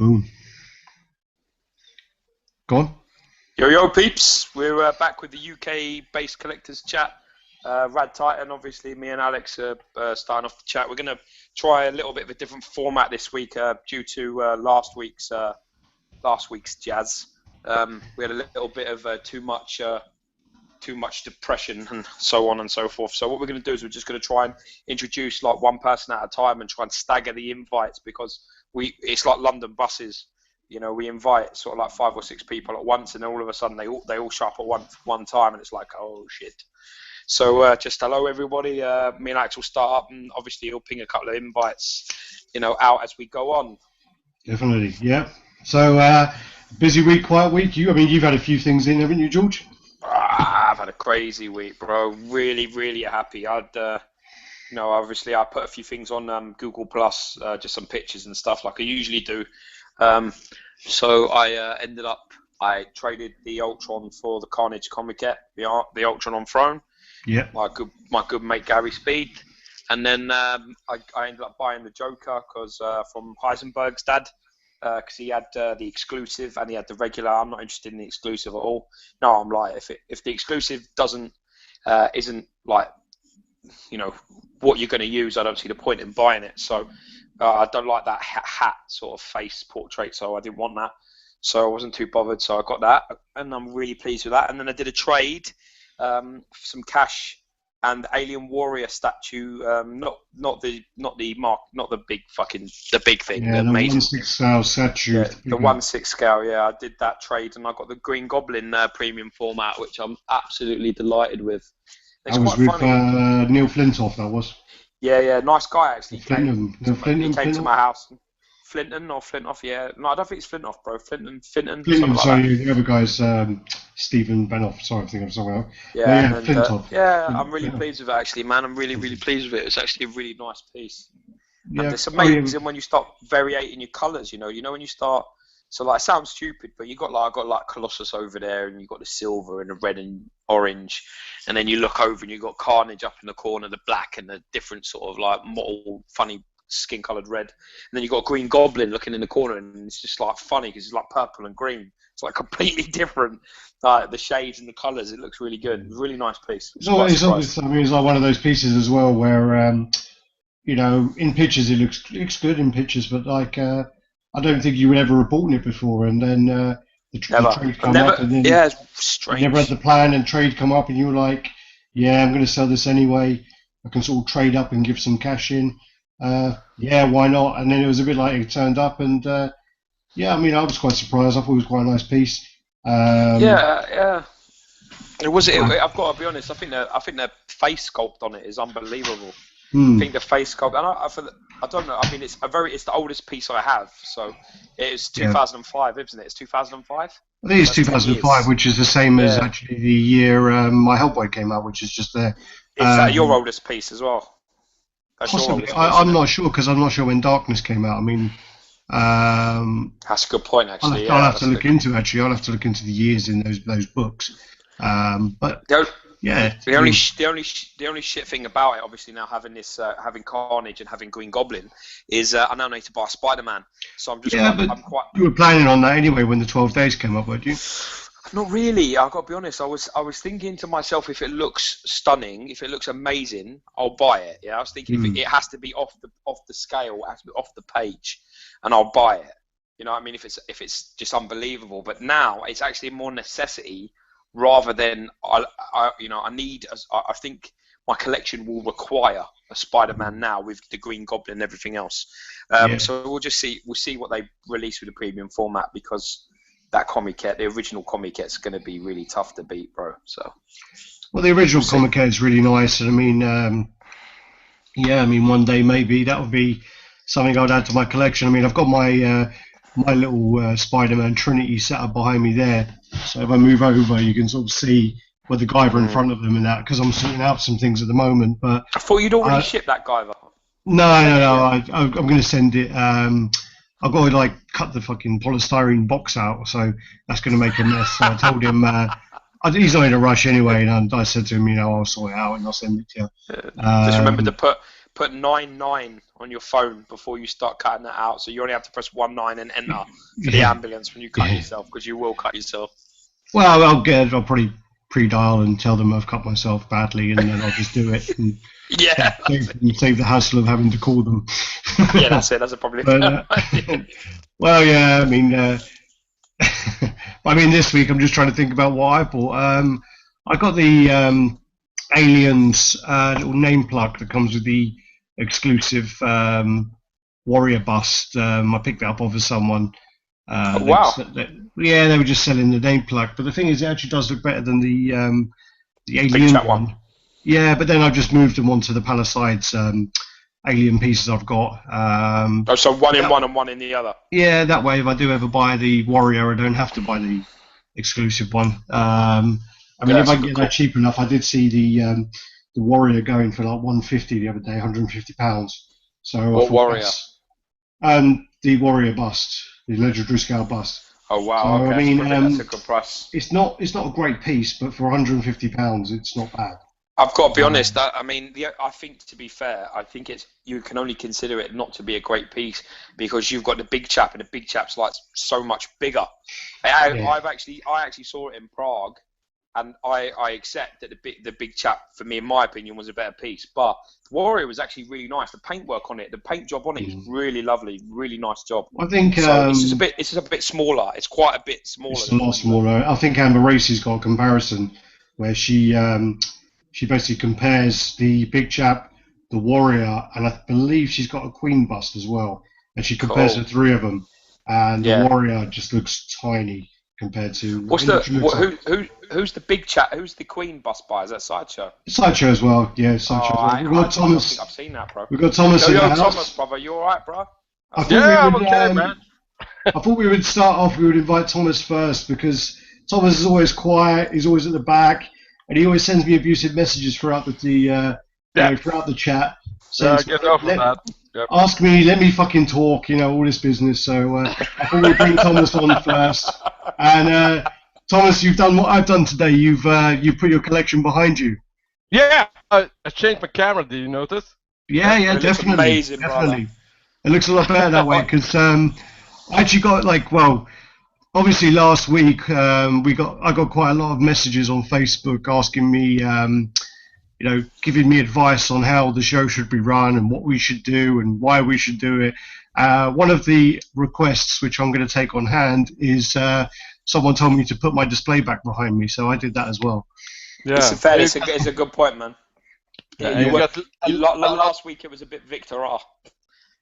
Boom. Go on. Yo, peeps. We're back with the UK-based collectors chat. RaddTitan, obviously, me and Alex are starting off the chat. We're going to try a little bit of a different format this week due to last week's jazz. We had a little bit of too much depression and so on and so forth. So what we're going to do is we're just going to try and introduce like one person at a time and try and stagger the invites, because it's like London buses. You know, we invite sort of like 5 or 6 people at once, and then all of a sudden they all show up at one time, and it's like, oh shit. So just hello everybody. Me and Alex will start up, and obviously he'll ping a couple of invites, out as we go on. Definitely, yeah. So busy week, quiet week. You've had a few things in, haven't you, George? I've had a crazy week, bro. Really happy. Obviously I put a few things on Google Plus, just some pictures and stuff like I usually do. So I traded the Ultron for the Carnage Comiket, the Ultron on Throne. Yeah. My good mate Gary Speed, and then I ended up buying the Joker from Heisenberg's dad, because he had the exclusive and he had the regular. I'm not interested in the exclusive at all. No, I'm like, if the exclusive isn't like, what you're going to use, I don't see the point in buying it. So I don't like that hat sort of face portrait, so I didn't want that. So I wasn't too bothered. So I got that, and I'm really pleased with that. And then I did a trade, for some cash and Alien Warrior statue. Not the big thing. Yeah, the amazing 1/6 scale statue. Yeah, the 1/6 scale. Yeah, I did that trade, and I got the Green Goblin premium format, which I'm absolutely delighted with. It's that was quite with Neil Flintoff. That was. Yeah, nice guy actually. He Flinton, came to my house. Flinton or Flintoff, yeah. No, I don't think it's Flintoff, bro. Flinton. Sorry, the other guy's Stephen Benoff. Sorry, I think I'm somewhere else. Yeah, Flintoff. I'm really pleased with it, actually, man. I'm really pleased with it. It's actually a really nice piece. Yeah. And it's amazing when you start variating your colours, when you start. So, like, it sounds stupid, but I got Colossus over there, and you got the silver and the red and orange, and then you look over and you got Carnage up in the corner, the black and the different sort of like mottled, funny skin-coloured red, and then you got Green Goblin looking in the corner, and it's just like funny because it's like purple and green. It's like completely different, the shades and the colours. It looks really good. It's a really nice piece. It's like one of those pieces as well where, in pictures it looks good in pictures, but like. I don't think you would ever have bought it before, and then the trade come up, and then it's strange. You never had the plan, and trade come up, and you were like, "Yeah, I'm going to sell this anyway. I can sort of trade up and give some cash in. Yeah, why not?" And then it was a bit like it turned up, and I was quite surprised. I thought it was quite a nice piece. Yeah. It was. I've got to be honest. I think the face sculpt on it is unbelievable. I think the face sculpt, and I don't know. I mean, it's the oldest piece I have. So it's 2005, isn't it? It's 2005. I think it's 2005, which is the same as actually the year my Hellboy came out, which is just there. Is that your oldest piece as well? Possibly. I'm not sure, because I'm not sure when Darkness came out. I mean, that's a good point, actually. I'll have to look into the years in those books. But. Yeah. The only shit thing about it, obviously now having this, having Carnage and having Green Goblin, is I now need to buy Spider-Man. So I'm just. Yeah, but you were planning on that anyway when the 12 days came up, weren't you? Not really. I've got to be honest. I was thinking to myself, if it looks stunning, if it looks amazing, I'll buy it. Yeah. I was thinking if it has to be off the scale, it has to be off the page, and I'll buy it. You know what I mean? If it's just unbelievable. But now it's actually more necessity. Rather than I think my collection will require a Spider-Man now with the Green Goblin and everything else. So we'll just see. We'll see what they release with the premium format, because that Comiket, the original Comiket's going to be really tough to beat, bro. So. Well, the original Comiket is really nice, and one day maybe that would be something I'd add to my collection. I mean, I've got my little Spider-Man Trinity set up behind me there. So if I move over, you can sort of see with the Guyver in front of them and that, because I'm sorting out some things at the moment. But I thought you'd already shipped that Guyver. No. I'm going to send it. I've got to cut the fucking polystyrene box out, so that's going to make a mess. So I told him he's not in a rush anyway, and I said to him, I'll sort it out and I'll send it to you. Just remember to put 99 on your phone before you start cutting that out. So you only have to press 19 and enter for the ambulance when you cut yourself, because you will cut yourself. Well, I'll probably pre-dial and tell them I've cut myself badly, and then I'll just do it. And save the hassle of having to call them. Yeah, that's it. That's probably. But, well, yeah, I mean, this week I'm just trying to think about what I bought. I got the Aliens little name plug that comes with the exclusive warrior bust. I picked it up off of someone. Wow. They were just selling the name plug, but the thing is, it actually does look better than the Alien one. Yeah, but then I've just moved them onto the Palisades Alien pieces I've got. So one in one and one in the other. Yeah, that way if I do ever buy the Warrior, I don't have to buy the exclusive one. If I can get that cheap enough, I did see the Warrior going for like £150 the other day, £150. So what Warrior? The Warrior bust, the legendary scale bust. Oh wow! So, okay, that's a good price. It's not a great piece, but for £150, it's not bad. I've got to be honest. I think, to be fair, I think you can only consider it not to be a great piece because you've got the big chap, and the big chap's like so much bigger. I actually saw it in Prague, and I accept that the big chap, for me, in my opinion, was a better piece. But Warrior was actually really nice. The paintwork on it, the paint job on it is really lovely, really nice job. I think it's just a bit smaller. It's quite a bit smaller. It's a lot smaller. I think Amber Racy's got a comparison where she basically compares the big chap, the Warrior, and I believe she's got a Queen bust as well. And she compares the three of them, and the Warrior just looks tiny compared to. Who's the big chap? Who's the Queen bust by? Is that Sideshow? Sideshow as well. Yeah, Sideshow. We've got Thomas. I think I've seen that, bro. We've got Thomas in the house. Thomas, brother, you all right, bro? I'm okay, man. I thought we would start off. We would invite Thomas first because Thomas is always quiet. He's always at the back. And he always sends me abusive messages throughout the throughout the chat. So get off of that. Yep. Ask me, let me fucking talk, all this business. So I thought we'd bring Thomas on first. And Thomas, you've done what I've done today. You put your collection behind you. Yeah, I changed my camera. Did you notice? Yeah, definitely. Amazing, definitely. It looks a lot better that way because I actually got obviously last week I got quite a lot of messages on Facebook asking me, giving me advice on how the show should be run and what we should do and why we should do it. One of the requests which I'm going to take on hand is someone told me to put my display back behind me, so I did that as well. Yeah, it's a good point, man. Yeah, last week it was a bit Victor R.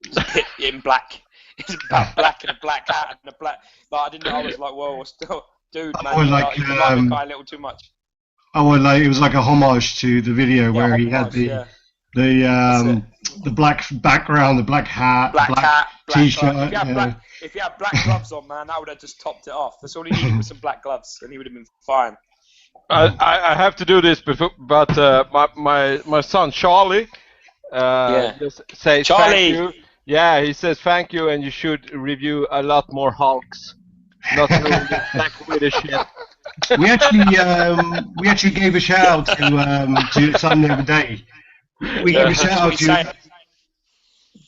It was a bit in black. It's about black and a black hat and a black. Like, I didn't know. I was like, whoa, still, dude, man, you like the guy a little too much. It was like a homage to the video where he had the black background, the black hat, black t-shirt. If you had black gloves on, man, that would have just topped it off. That's all he needed was some black gloves, and he would have been fine. I have to do this, but my son Charlie just says Charlie. thank you. Yeah, he says thank you, and you should review a lot more Hulks. Not really Black Widow shit. We actually gave a shout out to your son the other day. We gave a shout out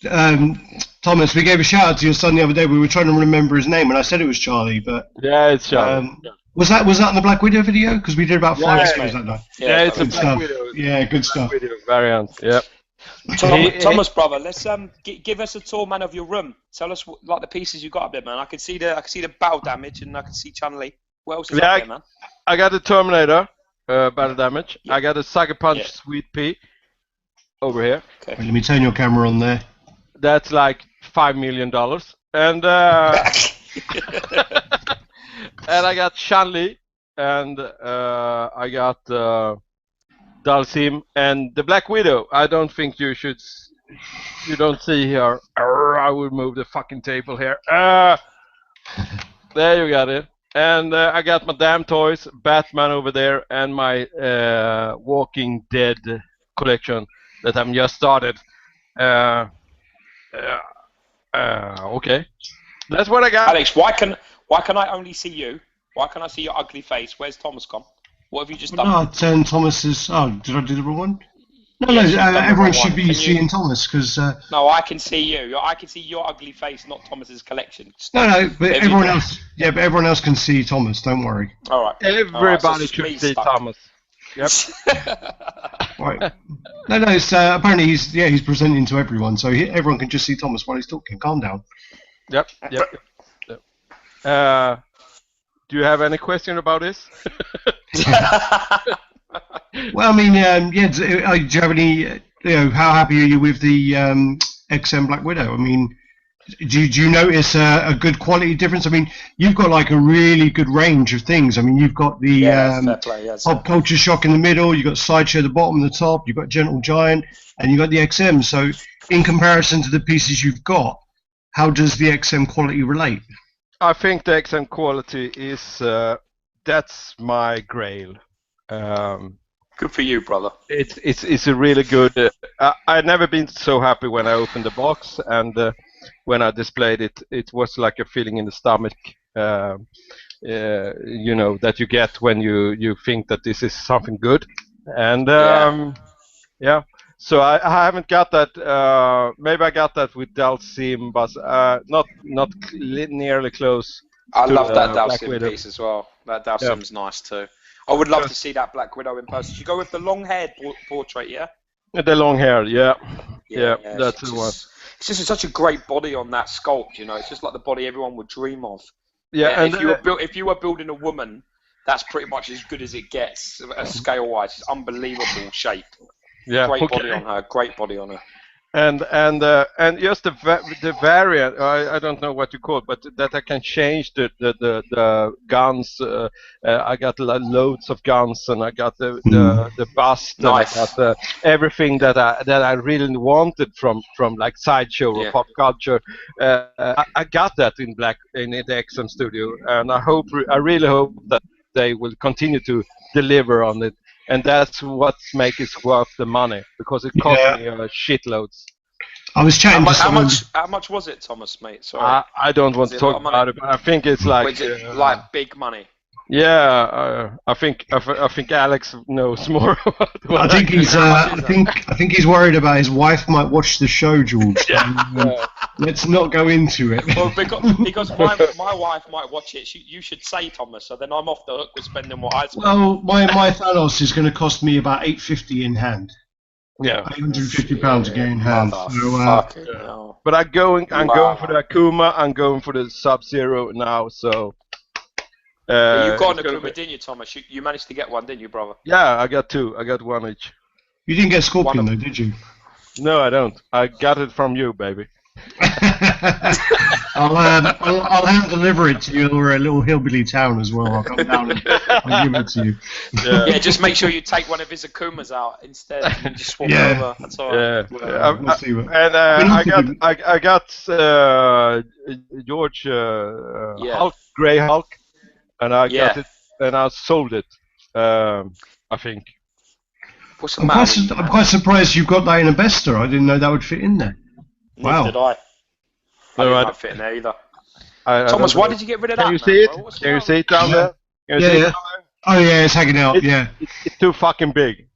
to Thomas. We gave a shout out to your son the other day. We were trying to remember his name, and I said it was Charlie, but yeah, it's Charlie. Was that in the Black Widow video? Because we did about 5 shows that night. Yeah, it's a Black Black Widow. Yeah, good stuff. Black Widow variant. Yeah. Thomas, brother, let's give us a tour, man, of your room. Tell us like the pieces you got up there, man. I can see the battle damage, and I can see Chun-Li. What else is up there, man? I got the Terminator battle damage. Yeah. I got a Sucker Punch Sweet Pea over here. Okay. Let me turn your camera on there. That's like $5 million, and and I got Chun-Li, and I got Dalsim, and the Black Widow. I don't think you don't see here. I will move the fucking table here. There you got it. And I got my damn toys, Batman over there, and my Walking Dead collection that I'm just started. Okay, that's what I got. Alex, why can I only see you? Why can I see your ugly face? Where's Thomas gone? What have you just done? No, turn Thomas's. Oh, did I do the wrong one? No, Yes, you've done the everyone wrong should one. be Can you- seeing Thomas because No, I can see you. I can see your ugly face, not Thomas's collection. no, but If you everyone do- else, but everyone else can see Thomas. Don't worry. All right. Everybody it's should me see stuck. Thomas. Yep. Right. No, it's apparently he's presenting to everyone, so everyone can just see Thomas while he's talking. Calm down. Yep. Do you have any question about this? Well, I mean, do you have any? How happy are you with the XM Black Widow? I mean, do you notice a good quality difference? I mean, you've got like a really good range of things. I mean, you've got the fair play, yes. Pop Culture Shock in the middle, you've got Sideshow at the bottom and the top, you've got Gentle Giant, and you've got the XM. So, in comparison to the pieces you've got, how does the XM quality relate? I think the XM quality is that's my grail. Good for you, brother. It's a really good. I've never been so happy when I opened the box, and when I displayed it, it was like a feeling in the stomach. That you get when you think that this is something good, and So I haven't got that. Maybe I got that with Dalsim, but not nearly close. I to, love that Black Dalsim Widow. piece as well. That Dalsim's nice too. I would love to see that Black Widow in person. Should you go with the long-haired portrait, yeah? The long hair, yeah, that's the one. It's just such a great body on that sculpt, you know. It's just like the body everyone would dream of. Yeah, and if you were building a woman, that's pretty much as good as it gets, scale-wise. It's unbelievable shape. yeah, Great okay. body on her. Great body on her. And just the variant, I don't know what you call it, but that I can change the guns. I got loads of guns, and I got the bust, Nice. and I got everything that I really wanted from like Sideshow or Pop Culture. I got that in the XM Studio, and I really hope that they will continue to deliver on it. And that's what makes it worth the money, because it cost me shitloads. I was chatting to someone. How much was it, Thomas, mate? Sorry. I don't want to talk about it, but I think it's like. Was it like big money? Yeah, I think Alex knows more about what I think he's. I think he's worried about his wife might watch the show, George. Let's not go into it. Well, because my wife might watch it. You should say, Thomas. So then I'm off the hook with spending what I spend. Well, my Thanos is going to cost me about $850 in hand. Yeah, £850 to get in hand. So, but I'm going for the Akuma. I'm going for the Sub-Zero now. So. You got an Akuma, didn't you, Thomas? You managed to get one, didn't you, brother? Yeah, I got two. I got one each. You didn't get Scorpion though, did you? No, I don't. I got it from you, baby. I'll hand deliver it to your little hillbilly town as well. I'll come down and I'll give it to you. Yeah, just make sure you take one of his Akumas out instead and just swap over. That's all right. We'll see what. And I got George Hulk, Grey Hulk, and I got it, and I sold it. I think. What's the matter? I'm quite surprised you got that in a Bester. I didn't know that would fit in there. Wow. Neither did I. I didn't know it fit in there either. Thomas, why did you get rid of that? Can you see it? Can you see it down there? Yeah. Oh yeah, it's hanging out. It's too fucking big.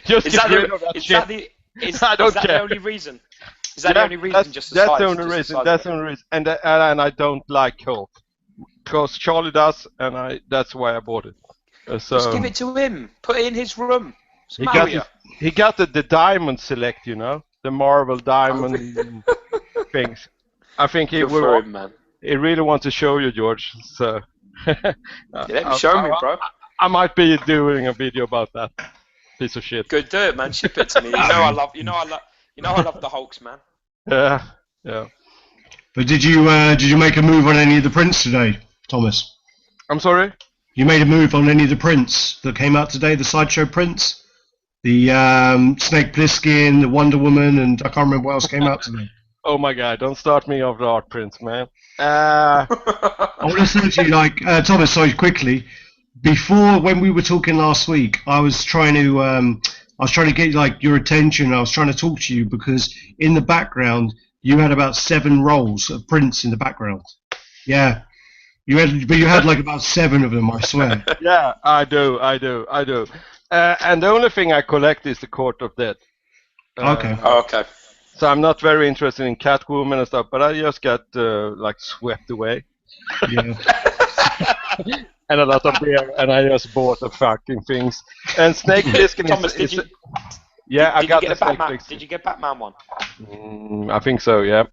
Just get rid of that shit. Is that the only reason? Is that the only reason? Just that's the only reason. That's the only reason. And I don't like Hulk, because Charlie does, and that's why I bought it. So just give it to him. Put it in his room. He got the diamond select, you know, the Marvel diamond things. I think he will. Him, man. He really wants to show you, George. So show me, bro. I might be doing a video about that piece of shit. Good, do it, man. Ship it to me. I love the Hulks, man. Yeah. But did you make a move on any of the prints today, Thomas? I'm sorry? You made a move on any of the prints that came out today, the Sideshow prints? The Snake Plissken, the Wonder Woman, and I can't remember what else came out today. Oh my god, don't start me off the art prints, man. I want to say to you, Thomas, sorry, quickly, before, when we were talking last week, I was trying to get your attention. I was trying to talk to you because in the background, you had about 7 rolls of prints in the background. Yeah. You had like about 7 of them, I swear. Yeah, I do. And the only thing I collect is the Court of Death. Okay. Oh, okay. So I'm not very interested in Catwoman and stuff, but I just got like swept away. Yeah. And a lot of beer, and I just bought the fucking things. And Snake Plissken Thomas, is... did you, Yeah, I did got you the get a Snake Batman? Plissken. Did you get Batman one? I think so, yeah.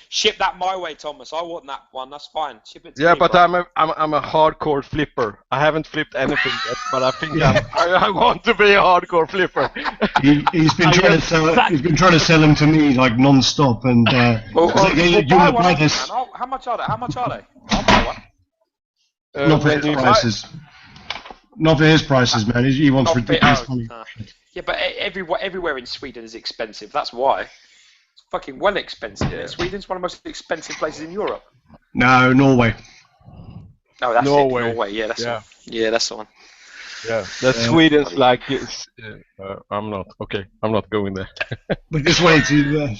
Ship that my way, Thomas. I want that one. That's fine. Ship it to Yeah, me, but bro. I'm a hardcore flipper. I haven't flipped anything yet, but I think I want to be a hardcore flipper. He's been trying to sell them to me like non-stop, and Well, you buy want to one buy of them, this? man. How much are they? I'll buy one. Not for his prices. Not for his prices, man. He wants ridiculous money. Yeah, but everywhere in Sweden is expensive. That's why. It's fucking well expensive. Yeah. Sweden's one of the most expensive places in Europe. No, Norway. No, that's Norway. it. Norway. Yeah, that's the one. Yeah, that's the one. Yeah, that's Sweden's like. I'm not going there. But just wait to.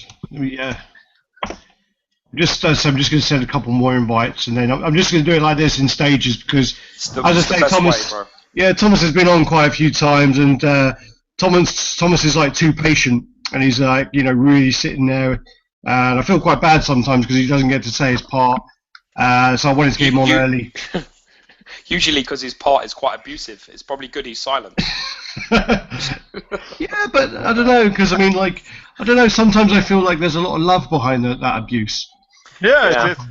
So I'm just going to send a couple more invites, and then I'm just going to do it like this in stages because, as I say, Thomas. Yeah, Thomas has been on quite a few times, and Thomas is like too patient, and he's like, really sitting there, and I feel quite bad sometimes because he doesn't get to say his part. So I wanted to get him on early. Usually, because his part is quite abusive, it's probably good he's silent. Yeah, but I don't know, because I don't know. Sometimes I feel like there's a lot of love behind that abuse. Yeah, it's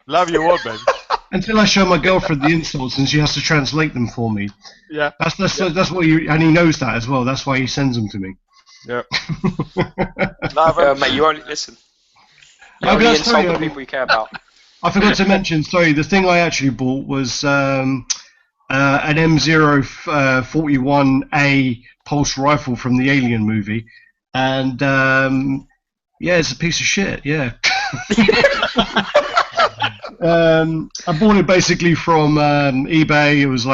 love you all, baby. Until I show my girlfriend the insults and she has to translate them for me. Yeah. That's what and he knows that as well. That's why he sends them to me. Yeah. Mate, you only listen. You only insult the people you care about. I forgot to mention. Sorry, the thing I actually bought was an M041A pulse rifle from the Alien movie, and it's a piece of shit. Yeah. I bought it basically from eBay. It was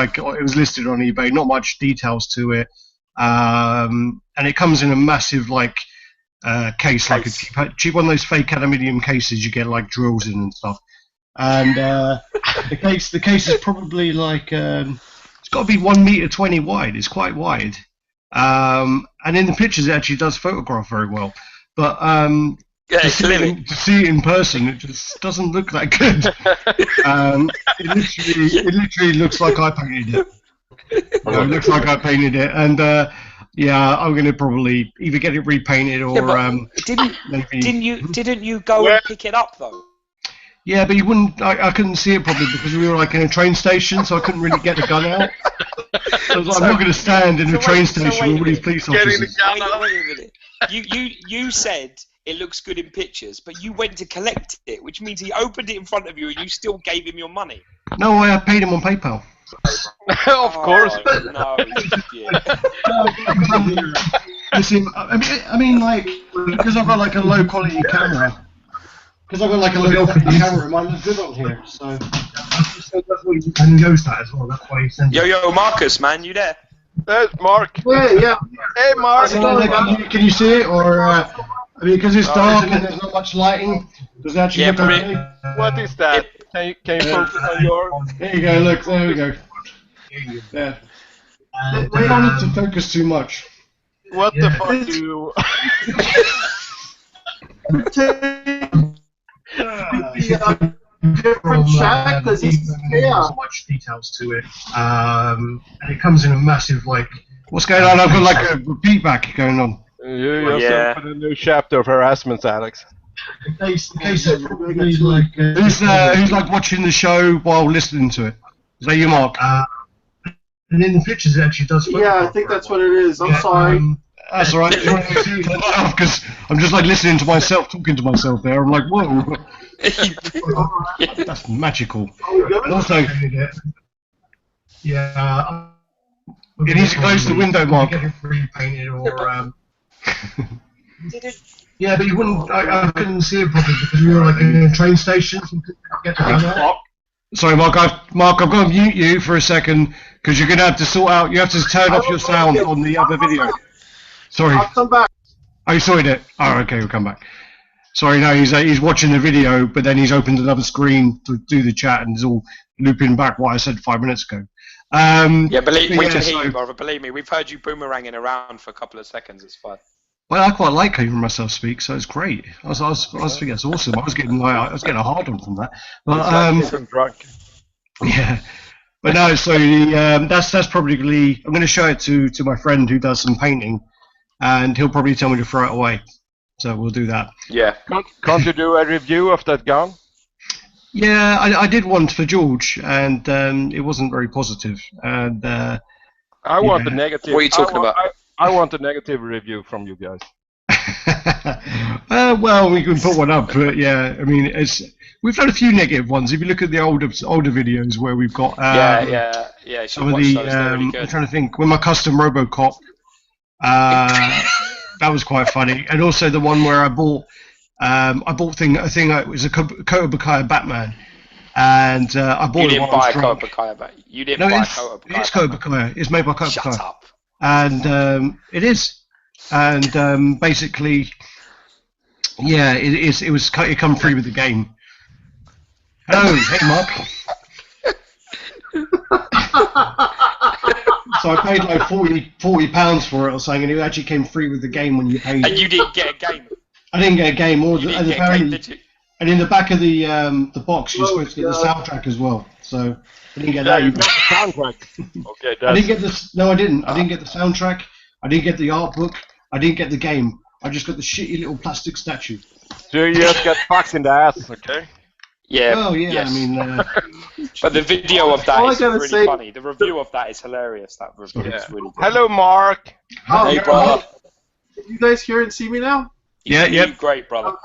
listed on eBay. Not much details to it, and it comes in a massive case, like a cheap one of those fake aluminium cases you get like drills in and stuff. And the case is probably it's got to be 1.20 meters wide. It's quite wide, and in the pictures it actually does photograph very well, but to see it in person, it just doesn't look that good. It literally looks like I painted it. It looks like I painted it, and I'm going to probably either get it repainted or Didn't you go and pick it up though? Yeah, but you wouldn't. I couldn't see it properly because we were like in a train station, so I couldn't really get the gun out. So I was like, I'm not going to stand in a train station with all these police officers. Wait a minute. You said it looks good in pictures, but you went to collect it, which means he opened it in front of you and you still gave him your money. No, I paid him on PayPal. Of course. No, Listen, because I've got like a low quality camera. Because I've got like a low quality camera, it might look good on here. So and he knows that as well. That's why he sends. Yo, Marcus, man, you there? There's Mark. Yeah. Hey, Mark. Can you see it, or because it's dark and there's not much lighting? Does it actually look okay? What is that? Can you focus on your? There you go. Look, there we go. There. We don't need to focus too much. What the fuck do you? Different shot because not much details to it, and it comes in a massive What's going on? I've got like a repeat back going on. You're for the new chapter of harassment, Alex. The case is probably who's watching the show while listening to it? Is that you, Mark? And in the pictures, it actually does. Yeah, I think that's what it is. I'm sorry. That's alright. Because I'm just listening to myself, talking to myself there. I'm like, whoa. That's magical. Also, yeah. You need to close the window, Mark. Get it repainted or. Yeah, but you wouldn't. I couldn't see it properly because we were in a train station. So get the Sorry, Mark. I've got to mute you for a second because you're going to have to sort out. You have to turn off your sound on the other video. Sorry. I'll come back. Oh, you sorted it. Oh, okay. We'll come back. Sorry, no, he's watching the video, but then he's opened another screen to do the chat, and is all looping back what I said 5 minutes ago. Yeah, we can hear you, so, brother. Believe me, we've heard you boomeranging around for a couple of seconds. It's fine. well, I quite like hearing myself speak, so it's great. I was thinking it's awesome. I was getting a hard one from that. But drunk. yeah, but no. So that's probably I'm going to show it to my friend who does some painting, and he'll probably tell me to throw it away. So we'll do that. Yeah. Can't you do a review of that gun? Yeah, I did one for George, and it wasn't very positive. And I want the negative. What are you talking about? I want a negative review from you guys. Well, we can put one up, but yeah, I mean, we've had a few negative ones. If you look at the older videos where we've got yeah. Some of the really I'm trying to think. With my custom RoboCop, that was quite funny, and also the one where I bought it was a Kotobukiya Batman, and I bought it. You didn't buy a Kotobukiya Batman. You didn't buy a Kotobukiya. It's Kotobukiya. It's made by Kotobukiya. Shut up. And it is, and basically, yeah, it come free with the game. Hello, hey Mark. So I paid like £40 for it or something, and it actually came free with the game when you paid. And you didn't get a game. I didn't get a game, and in the back of the box you're supposed to get the soundtrack as well. So I didn't get that. Soundtrack. Okay, I didn't get this. No, I didn't. I didn't get the soundtrack. I didn't get the art book. I didn't get the game. I just got the shitty little plastic statue. So you just get fucked in the ass, okay? Yeah. Oh yeah, yes. I mean. But the video of that is really funny. The review of that is hilarious. That review is really good. Hello, Mark. Hey, brother. Can you guys hear and see me now? Yeah. Great, brother.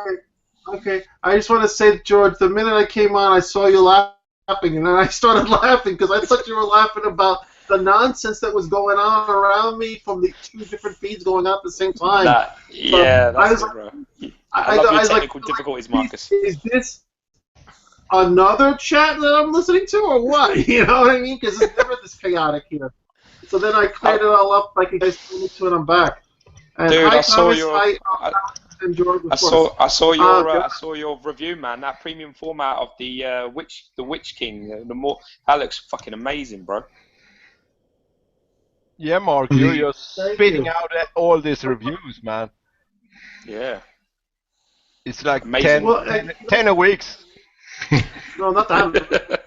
Okay. I just want to say, George, the minute I came on, I saw you laughing, and then I started laughing because I thought you were laughing about the nonsense that was going on around me from the two different feeds going on at the same time. That's it, bro. I love your technical difficulties, Marcus. Is this another chat that I'm listening to, or what? You know what I mean? Because it's never this chaotic here. So then I cleared it all up like you guys told me to, and I'm back. And dude, I saw your review, man. That premium format of the Witch King. That looks fucking amazing, bro. Yeah, Mark, you're just spitting out all these reviews, man. Yeah. It's like amazing. 10 a week. No, not that.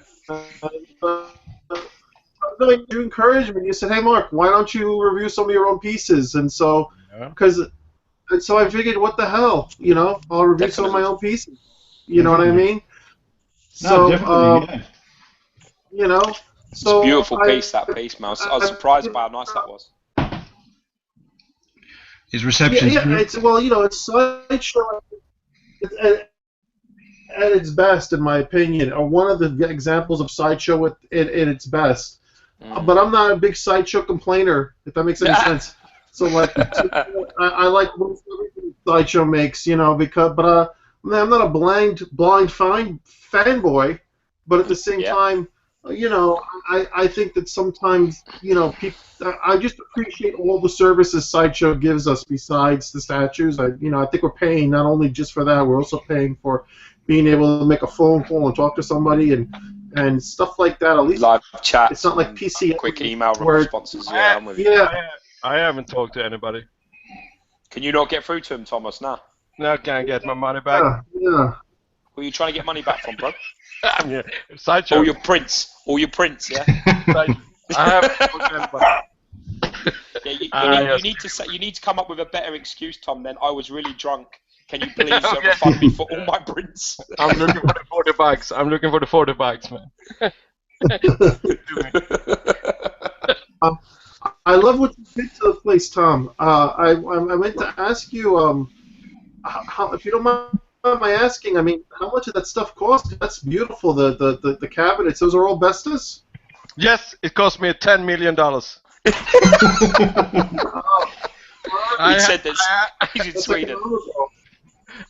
You encouraged me. You said, "Hey, Mark, why don't you review some of your own pieces?" And so, so I figured, what the hell, you know, I'll review some of my own pieces. You know what I mean? So, definitely, you know, it's a beautiful piece, that piece, man. I was surprised by how nice that was. His reception. Yeah, it's it's Sideshow at its best, in my opinion, or one of the examples of Sideshow at its best. But I'm not a big Sideshow complainer, if that makes any sense. So like, I like most everything Sideshow makes, you know, but I'm not a blind fanboy, but at the same time, you know, I think that sometimes, you know, I just appreciate all the services Sideshow gives us besides the statues. I think we're paying not only just for that, we're also paying for being able to make a phone call and talk to somebody and stuff like that. At least live chat. It's not like PCS. Quick email responses. Yeah, I'm with you. I haven't talked to anybody. Can you not get through to him, Thomas? Now. No, can I get my money back? Yeah. Who are you trying to get money back from, bro? Sideshow. All your prints, yeah. I haven't talked to anybody. Yeah, you need to come up with a better excuse, Tom. Then I was really drunk. Can you please refund me for all my prints? I'm looking for the 40 bucks. I'm looking for the 40 bucks, man. I love what you did to the place, Tom. I meant to ask you, how, if you don't mind my asking, I mean, how much did that stuff cost? That's beautiful. The cabinets, those are all Bestas? Yes, it cost me $10 million. He said this. He's in Sweden.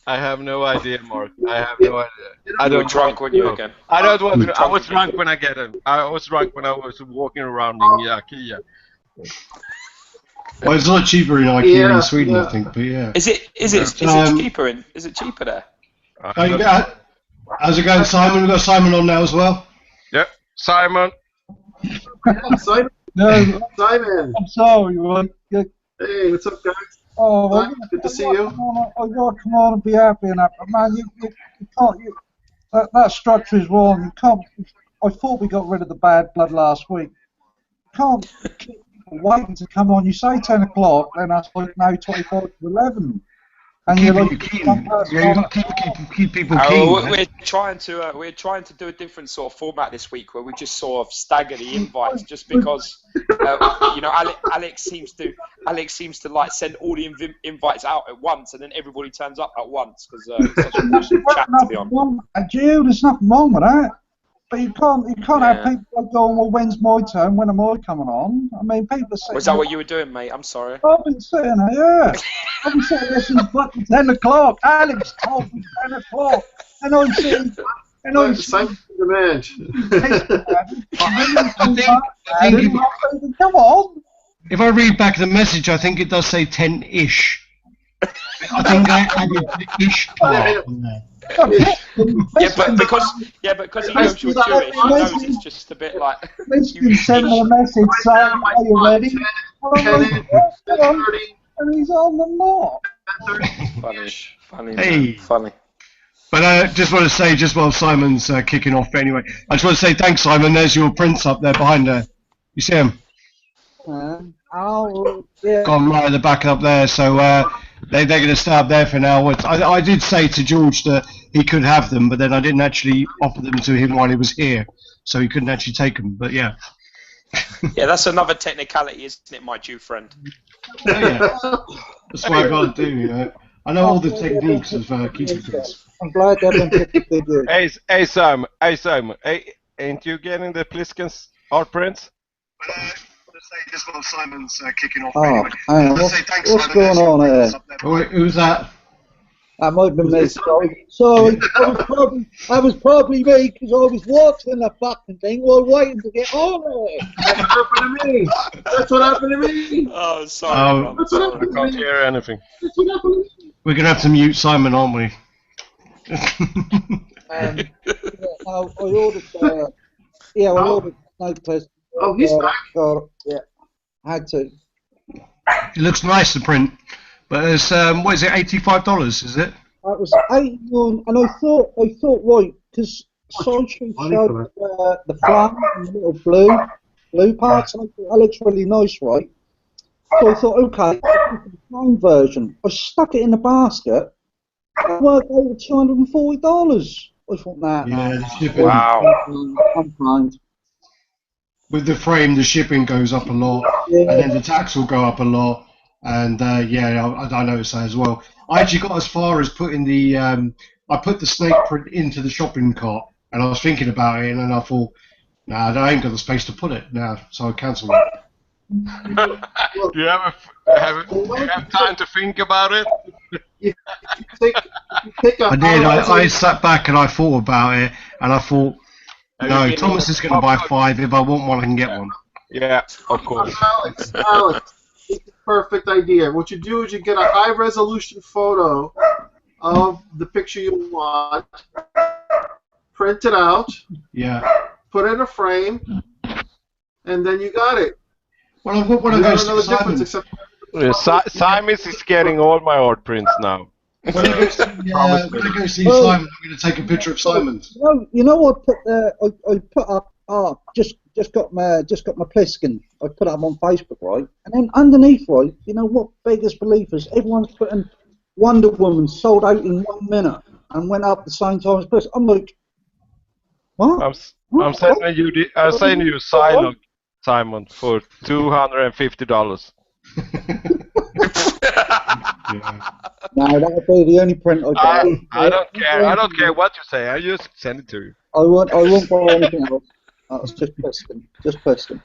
I have no idea, Mark. I have no idea. I don't drunk when you again. I don't want to. I was drunk when I get it. I was drunk when I was walking around in IKEA. Well, it's a lot cheaper in IKEA in Sweden, I think. But yeah. Is it cheaper in? Is it cheaper there? How's it going, Simon? We've got Simon on now as well. Yep, Simon. Simon. No, Simon. I'm sorry, right? Hey, what's up, guys? Oh, Simon, good to see you. I got to come on and be happy and that, but man, you can't. That structure is wrong. You can't. I thought we got rid of the bad blood last week. You can't keep people waiting to come on. You say 10 o'clock, then that's like now 25 to 11. And you're like, you've got to keep people keen. We're trying to do a different sort of format this week where we just sort of stagger the invites, just because Alex seems to like send all the invites out at once, and then everybody turns up at once because it's such a awesome chat to be on. Jude, there's nothing wrong with that. But you can't have people like going, well, when's my turn? When am I coming on? I mean, people are saying. Was that what you were doing, mate? I'm sorry. I've been sitting there, I've been sitting there since fucking 10 o'clock. Alex told me 10 o'clock. And I'm sitting. Simon demand. Come on. If I read back the message, I think it does say 10-ish. I think I added the ish part in there. but because he knows you're Jewish, he knows it's just a bit like. You send me a message saying, "Are you ready?" And he's on the lot. Funny. But I just want to say, just while Simon's kicking off, anyway, I just want to say thanks, Simon. There's your prints up there behind there. You see him? Yeah. Gone right at the back up there. So they're going to stay up there for now. I did say to George that he could have them, but then I didn't actually offer them to him while he was here, so he couldn't actually take them. But yeah. Yeah, that's another technicality, isn't it, my Jew friend? Yeah. That's what I got to do. You know, I know all the techniques of keeping things. I'm glad that one took the video. Hey Simon, ain't you getting the Plisken's art prints? Say just while Simon's kicking off. Oh, anyway. hang on. What's going on here? Wait, who's that? That might have been me. Sorry, that was probably me because I was watching the fucking thing while waiting to get on it. That's what happened to me. That's what happened to me. Oh, sorry. I can't hear anything. That's what happened to me. We're gonna have to mute Simon, aren't we? I ordered. I ordered Snake Test. Oh, he's back. Yeah, had to. It looks nice to print, but it's what is it? $85? Is it? That was $81, and I thought right because Sideshow showed the flag and the little blue parts, and I thought that looks really nice, right? So I thought, okay, the flame version. I stuck it in the basket. It worked over $240. I thought, nah. Yeah, the shipping. Wow. I'm blind. With the frame, the shipping goes up a lot, and then the tax will go up a lot. And I noticed that as well. I actually got as far as putting the I put the snake print into the shopping cart, and I was thinking about it, and then I thought, nah, I ain't got the space to put it now, so I cancelled it. Do you have time to think about it? I did. I sat back and I thought about it, and I thought, no, Thomas is going to buy 5. If I want one, I can get one. Yeah, of course. Alex, it's a perfect idea. What you do is you get a high-resolution photo of the picture you want, print it out, put it in a frame, and then you got it. Well, what I'm going to say, Simon is getting all my art prints now. When I go see Simon, I'm going to take a picture of Simon's. You know what? I put up. Just got my Plisken. I put it up on Facebook, right? And then underneath, right? You know what? Beggars believers. Everyone's putting Wonder Woman sold out in 1 minute and went up the same time as Plisken. I'm like, what? I'm sending you Psylocke, Simon, for $250. No, that would be the only print I got. I don't care. I don't care what you say. I just send it to you. I won't buy anything else. That's just Plisken. Just Plisken.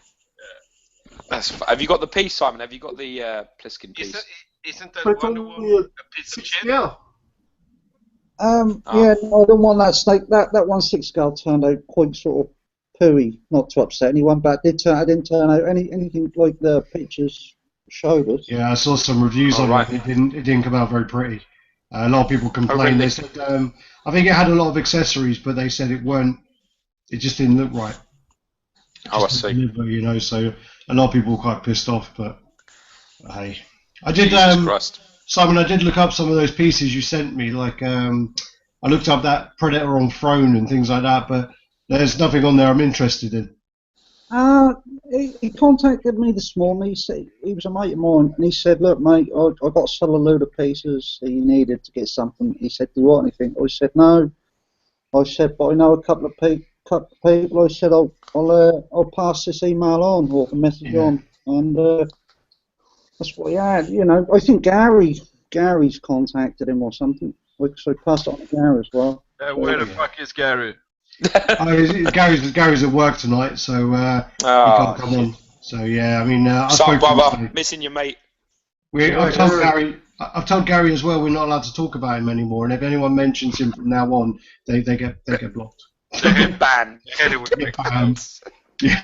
Have you got the piece, Simon? Have you got the Plisken piece? Isn't that Wonder Woman a piece of shit? Yeah. Yeah, no, I don't want that snake. That 1/6 scale turned out quite sort of pooey. Not to upset anyone, but I didn't turn out anything like the pictures showed us. Yeah, I saw some reviews on right. it. It didn't come out very pretty. A lot of people complained. really? They said, I think it had a lot of accessories, but they said it just didn't look right. Oh, I Just to see. deliver, you know, so a lot of people were quite pissed off, but hey. I did, Jesus Christ. Simon, I did look up some of those pieces you sent me, like, I looked up that Predator on Throne and things like that, but there's nothing on there I'm interested in. He contacted me this morning. He said he was a mate of mine, and he said, "Look, mate, I got to sell a load of pieces. He needed to get something." He said, "Do you want anything?" I said, "No." I said, "But I know a couple of people." I said, "I'll pass this email on or the message on," and that's what he had. You know, I think Gary's contacted him or something. So I passed it on to Gary as well. Where the fuck is Gary? Gary's at work tonight, so he can't come on. So yeah, I mean, I Sorry, spoke to brother. him. Missing you, mate. I've told Gary as well. We're not allowed to talk about him anymore, and if anyone mentions him from now on, they get blocked. Banned. Yeah.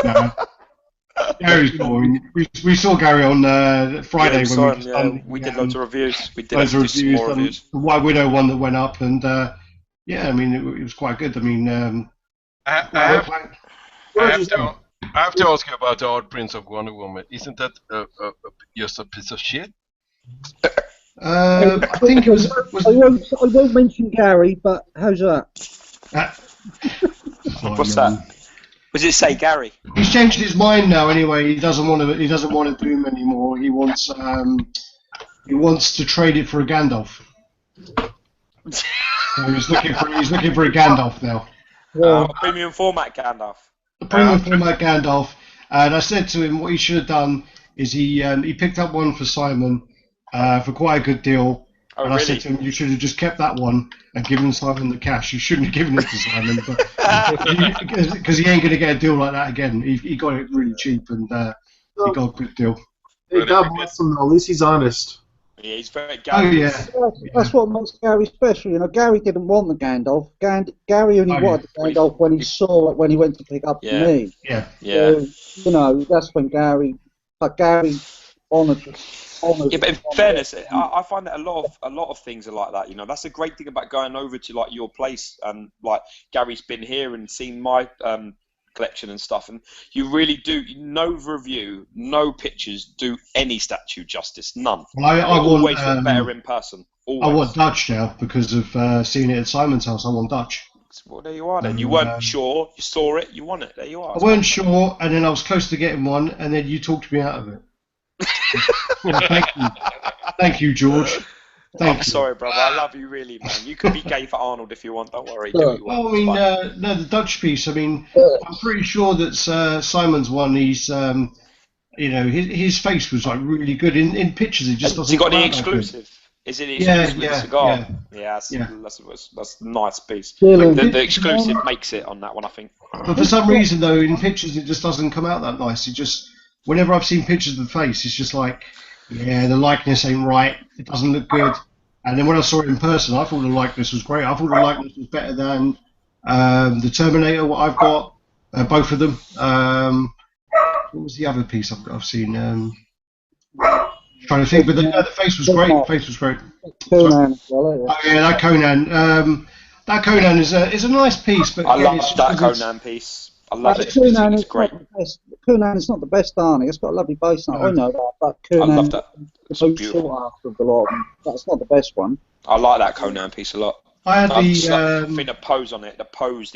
No. Gary's cool. We saw Gary on Friday when we did loads of reviews. We did loads of some more reviews. The White Widow one that went up, and yeah, I mean it was quite good. I mean, I have to ask you about the art prints of Wonder Woman. Isn't that just a piece of shit? I think it was. I won't mention Gary, but how's that? What's that? Was it say Gary? He's changed his mind now. Anyway, he doesn't want to do him anymore. He wants to trade it for a Gandalf. So he's looking for a Gandalf now. Premium format Gandalf. The premium format Gandalf. And I said to him, what he should have done is he picked up one for Simon for quite a good deal. Oh, and I said to him, you should have just kept that one and given Simon the cash. You shouldn't have given it to Simon, because he ain't going to get a deal like that again. He got it really cheap, and he got a good deal. Hey, God bless him, though. At least he's honest. Yeah, he's very Gary. That's what makes Gary special. You know, Gary didn't want the Gandalf. Gary only wanted the Gandalf when he saw it, when he went to pick up the knee. Yeah. So, you know, that's when Gary honoured. Yeah, but in fairness, I find that a lot of things are like that. You know, that's a great thing about going over to like your place, and like Gary's been here and seen my collection and stuff, and you really do. No review, no pictures do any statue justice. None. Well, I always want, look better in person. Always. I want Dutch now because of seeing it at Simon's house. I want Dutch. Well, there you are. Then you weren't sure. You saw it. You want it. There you are. I weren't sure, and then I was close to getting one, and then you talked me out of it. Thank you, George. I'm sorry, brother. I love you, really, man. You can be gay for Arnold if you want. Don't worry. Well, I mean, no, the Dutch piece. I mean, I'm pretty sure that Simon's one. He's, you know, his face was like really good in pictures. It just doesn't. Has he got the exclusive? Is it the exclusive cigar? Yeah, that's a nice piece. The exclusive makes it on that one, I think. But for some reason, though, in pictures it just doesn't come out that nice. It just, whenever I've seen pictures of the face, it's just like, yeah, the likeness ain't right. It doesn't look good. And then when I saw it in person, I thought the likeness was great. I thought the likeness was better than the Terminator, what I've got, both of them. What was the other piece I've seen? Trying to think, but the face was great. The face was great. Conan. Oh yeah, that Conan. That Conan is a nice piece, but I love that Conan piece. I love it. Conan it's great. Conan is not the best, Arnie. It's got a lovely base. I know that, but Conan. I love that. It's so short after the lot. That's not the best one. I like that Conan piece a lot. I had I think the pose on it, the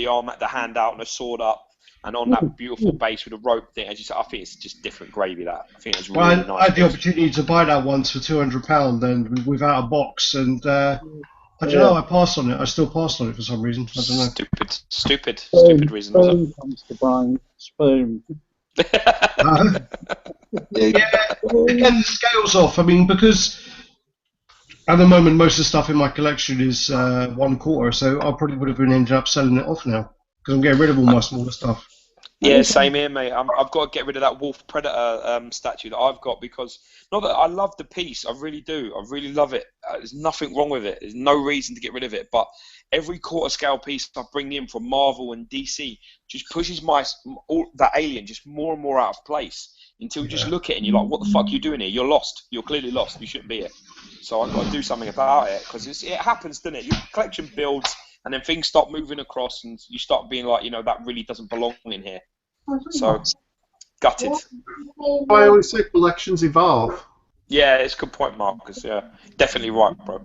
arm, the hand out, and the sword up. And on that beautiful base with a rope thing, as you said, I think it's just different gravy. That I think it's really nice. I had the opportunity to buy that once for £200, and without a box, and I don't know. I passed on it. I still passed on it for some reason. I don't know. Stupid reason. Spoon comes to mind. Spoon. Yeah. Again, the scales off. I mean, because at the moment most of the stuff in my collection is 1/4, so I probably would have been ended up selling it off now because I'm getting rid of all my smaller stuff. Yeah, same here, mate. I've got to get rid of that Wolf Predator statue that I've got because, not that I love the piece, I really do. I really love it. There's nothing wrong with it. There's no reason to get rid of it. But every quarter scale piece I bring in from Marvel and DC just pushes that alien just more and more out of place. until you just look at it and you're like, what the fuck are you doing here? You're lost. You're clearly lost. You shouldn't be here. So I've got to do something about it, because it happens, doesn't it? Your collection builds, and then things start moving across, and you start being like, that really doesn't belong in here. So, gutted. I always say collections evolve. Yeah, it's a good point, Marcus. Yeah, definitely right, bro.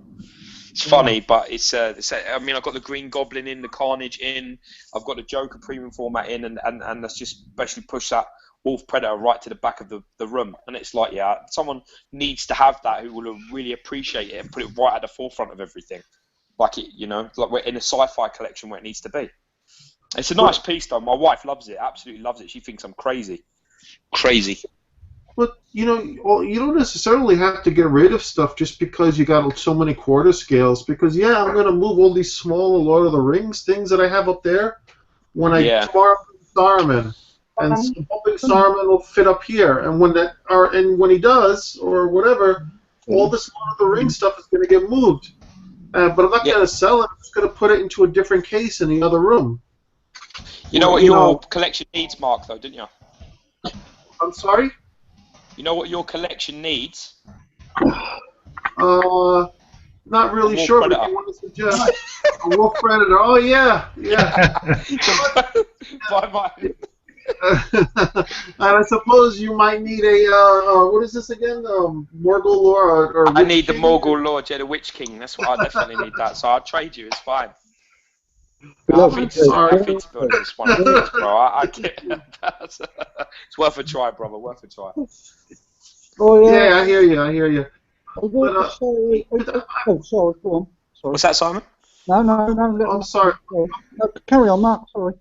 It's funny, but it's I mean, I've got the Green Goblin in, the Carnage in, I've got the Joker premium format in, and that's just basically push that Wolf Predator right to the back of the room. And it's like, yeah, someone needs to have that who will really appreciate it and put it right at the forefront of everything. Like it, like we're in a sci-fi collection where it needs to be. It's a nice piece, though. My wife loves it, absolutely loves it. She thinks I'm crazy. Crazy. But, you don't necessarily have to get rid of stuff just because you got so many quarter scales. Because, yeah, I'm going to move all these smaller Lord of the Rings things that I have up there when I tomorrow Saruman. And hoping Saruman will fit up here. And when he does, or whatever, all this Lord of the Rings stuff is going to get moved. But I'm not going to sell it. I'm just going to put it into a different case in the other room. You know what your collection needs, Mark, though, didn't you? I'm sorry? You know what your collection needs? Not really sure, but if you want to suggest a Wolf Predator, oh yeah. Buy mine. And I suppose you might need a, what is this again? Morgul Lord or I need the Morgul Lord, the Witch King. That's what I definitely need that. So I'll trade you, it's fine. I think to build this one, bro. I get it's worth a try, brother. Worth a try. Oh yeah. Yeah, I hear you. Sorry, go on. Sorry. What's that, Simon? No. I'm sorry. No, carry on, Mark. Sorry.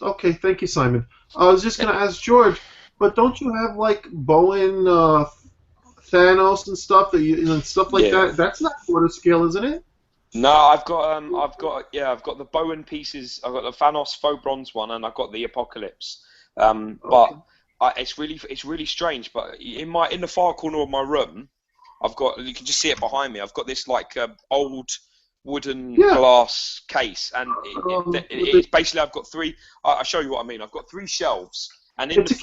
Okay, thank you, Simon. I was just gonna ask George, but don't you have like Bowen, Thanos and stuff that? That's not quarter scale, isn't it? No, I've got the Bowen pieces. I've got the Thanos faux bronze one, and I've got the Apocalypse. But it's really strange. But in the far corner of my room, you can just see it behind me. I've got this like old wooden glass case, and it's basically I've got three. I'll show you what I mean. I've got 3 shelves, and in the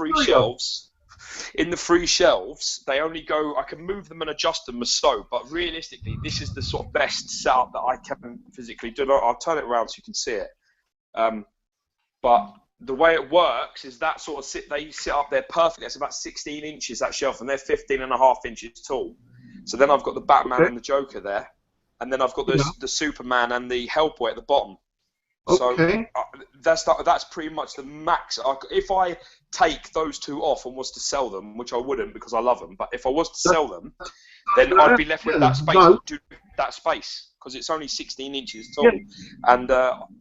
three shelves, they only go. I can move them and adjust them as so, but realistically, this is the sort of best setup that I can physically do. I'll turn it around so you can see it. But the way it works is that sort of they sit up there perfectly. It's about 16 inches that shelf, and they're 15.5 inches tall. So then I've got the Batman and the Joker there, and then I've got the Superman and the Hellboy at the bottom. So that's pretty much the max. If I take those 2 off and was to sell them, which I wouldn't because I love them, but if I was to sell them, then I'd be left with that space because it's only 16 inches tall, and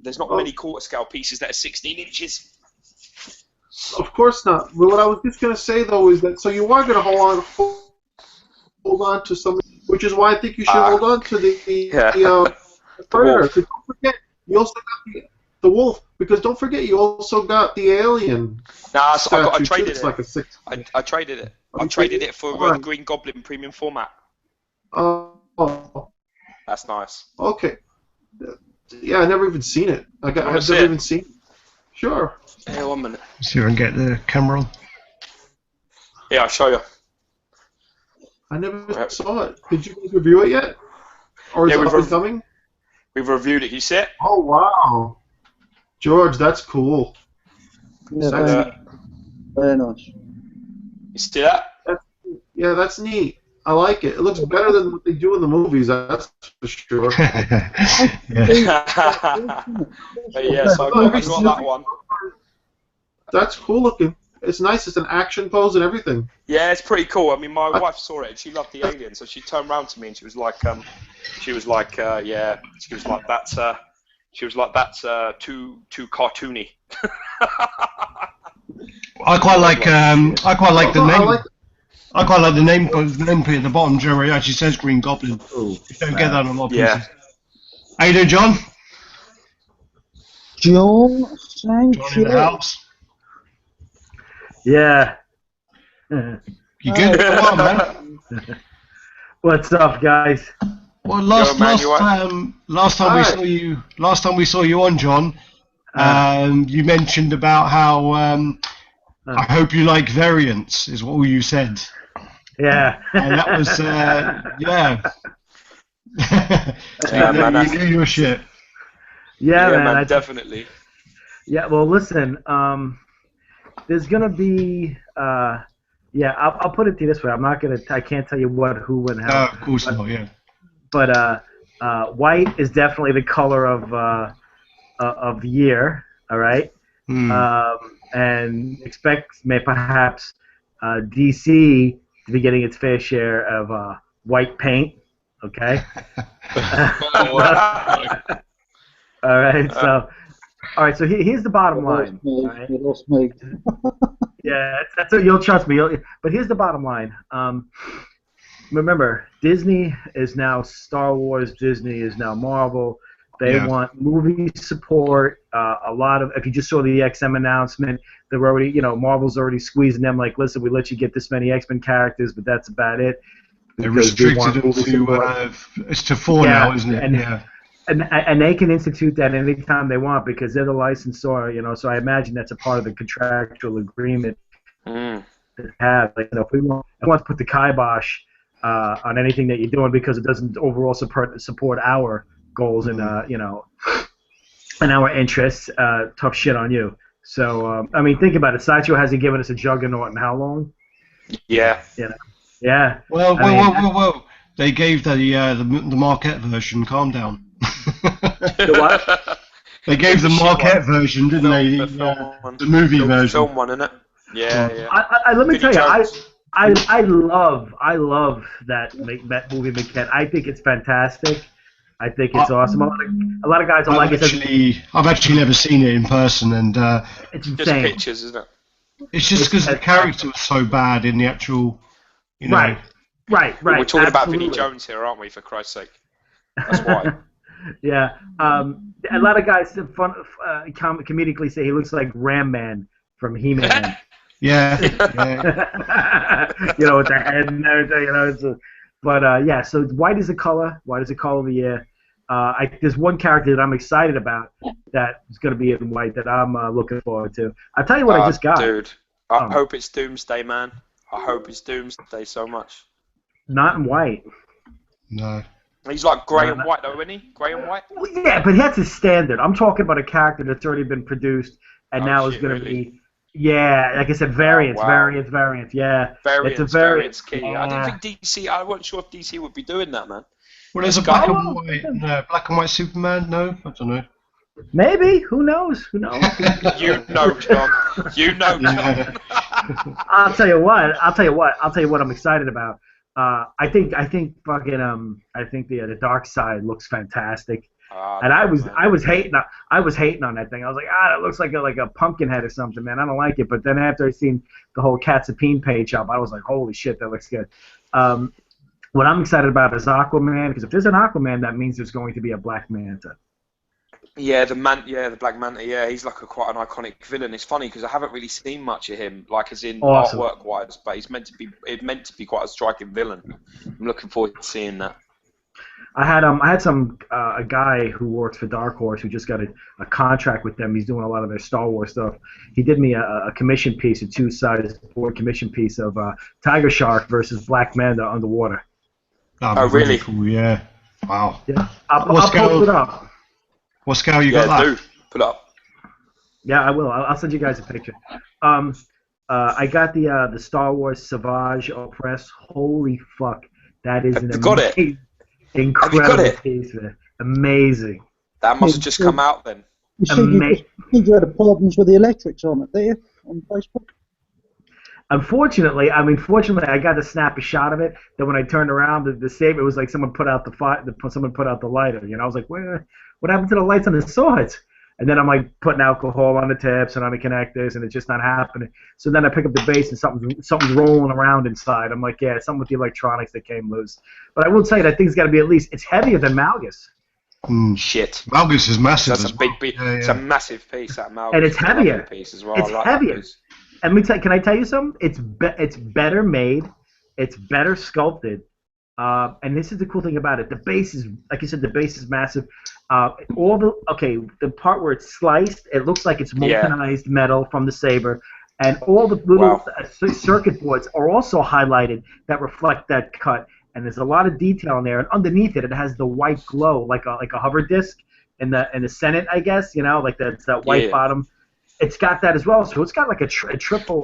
there's not many quarter scale pieces that are 16 inches. Of course not. But what I was just going to say though is that you are going to hold on to something, which is why I think you should hold on to the Predator. Because don't forget, you also got the Wolf. Because don't forget, you also got the Alien. Nah, I traded it. Like I traded it. I traded it for the Green Goblin premium format. Oh. That's nice. Okay. Yeah, I never even seen it. I've never even seen it. Sure. Yeah, 1 minute. See if I can get the camera on. Yeah, I'll show you. I never saw it. Did you guys review it yet? Or is it coming? We've reviewed it. You see it? Oh, wow. George, that's cool. Yeah, very nice. You see that? Yeah, that's neat. I like it. It looks better than what they do in the movies, that's for sure. So I got that one. That's cool looking. It's nice. It's an action pose and everything. Yeah, it's pretty cool. I mean, my wife saw it and she loved the Alien, so she turned around to me and she was like, that's too cartoony. I quite like the name. I quite like the name at the bottom, Joe, where it actually says Green Goblin. You don't get that on a lot of pieces. How you doing, John? John, thank John in the house. Yeah. You good? Come on, man. What's up, guys? Well, last time we saw you on, John, you mentioned about how I hope you like variants, is what you said. Yeah. And that was, yeah. You knew your shit. Yeah, man. Definitely. Yeah, well, listen, there's going to be, yeah, I'll put it to you this way. I can't tell you what, who, and how. No, of course not, yeah. But white is definitely the color of the year, all right? And expect perhaps DC to be getting its fair share of white paint, okay? All right, so here's the bottom line. Right? You lost me. Yeah, that's you'll trust me. But here's the bottom line. Remember, Disney is now Star Wars. Disney is now Marvel. They want movie support. A lot of, if you just saw the XM announcement, they're already, Marvel's already squeezing them. Like, listen, we let you get this many X-Men characters, but that's about it. They restricted them to it's to 4 now, isn't it? And they can institute that anytime they want because they're the licensor, So I imagine that's a part of the contractual agreement to have. Like, if we want to put the kibosh on anything that you're doing because it doesn't overall support our goals and and our interests, tough shit on you. So I mean, think about it. Sideshow hasn't given us a juggernaut in how long? Yeah. Yeah. Well, whoa. They gave the Marquette version. Calm down. The what? They gave the Marquette version, didn't they? The movie version. Film one, innit? Yeah. Let me tell you, I love that movie Marquette. I think it's fantastic. I think it's awesome. A lot of guys don't like it. I've actually never seen it in person, and it's insane. Just pictures, isn't it? It's just because the character was so bad in the actual, Right. We're talking about Vinnie Jones here, aren't we? For Christ's sake, that's why. Yeah. A lot of guys comedically say he looks like Ram Man from He-Man. Yeah. With the head and everything, But so white is the color. White is the color of the year. There's one character that I'm excited about that is going to be in white that I'm looking forward to. I'll tell you what I just got. Dude, I hope it's Doomsday, man. I hope it's Doomsday so much. Not in white. No. He's like grey and white, though, isn't he? Grey and white? Well, yeah, but that's his standard. I'm talking about a character that's already been produced and now is going to be... Yeah, like I said, variants, yeah. Variants key. Yeah. I didn't think DC... I wasn't sure if DC would be doing that, man. Well, there's a black and white Superman? No? I don't know. Maybe. Who knows? You know, John. I'll tell you what I'm excited about. I think the Dark Side looks fantastic. And I was hating on that thing. I was like, that looks like a pumpkin head or something, man. I don't like it. But then after I seen the whole Katsapine page up, I was like, holy shit, that looks good. What I'm excited about is Aquaman, because if there's an Aquaman, that means there's going to be a Black Manta. Yeah, the Black Manta. Yeah, he's like quite an iconic villain. It's funny because I haven't really seen much of him, like as in artwork-wise, but he's meant to be quite a striking villain. I'm looking forward to seeing that. I had a guy who works for Dark Horse who just got a contract with them. He's doing a lot of their Star Wars stuff. He did me a commission piece, a 2-sided board commission piece of Tiger Shark versus Black Manta underwater. Oh, really? Cool, yeah. Wow. Yeah. I'll post it up. What scale you got that? Dude, put up. Yeah, I will. I'll send you guys a picture. I got the Star Wars Savage Oppress. Holy fuck. That is incredible piece, man. Amazing. That must have just come out then. You you had problems with the electrics on it, did you? On Facebook? Fortunately, I got to snap a shot of it. Then when I turned around to save it, was like someone put out the lighter. I was like, what happened to the lights on the swords? And then I'm like putting alcohol on the tips and on the connectors, and it's just not happening. So then I pick up the base and something's rolling around inside. I'm like, yeah, something with the electronics that came loose. But I will say that thing's got to be it's heavier than Malgus. Shit. Malgus is massive. That's a big piece. Yeah. It's a massive piece, that Malgus. And it's heavier. Piece as well. It's heavier. And can I tell you something? It's better made. It's better sculpted. And this is the cool thing about it. The base is, like you said, the base is massive. The part where it's sliced, it looks like it's moltenized metal from the saber. And all the little circuit boards are also highlighted that reflect that cut. And there's a lot of detail in there. And underneath it, it has the white glow, like a hover disc in the Senate, I guess. You know, like that white bottom. It's got that as well. So it's got like a triple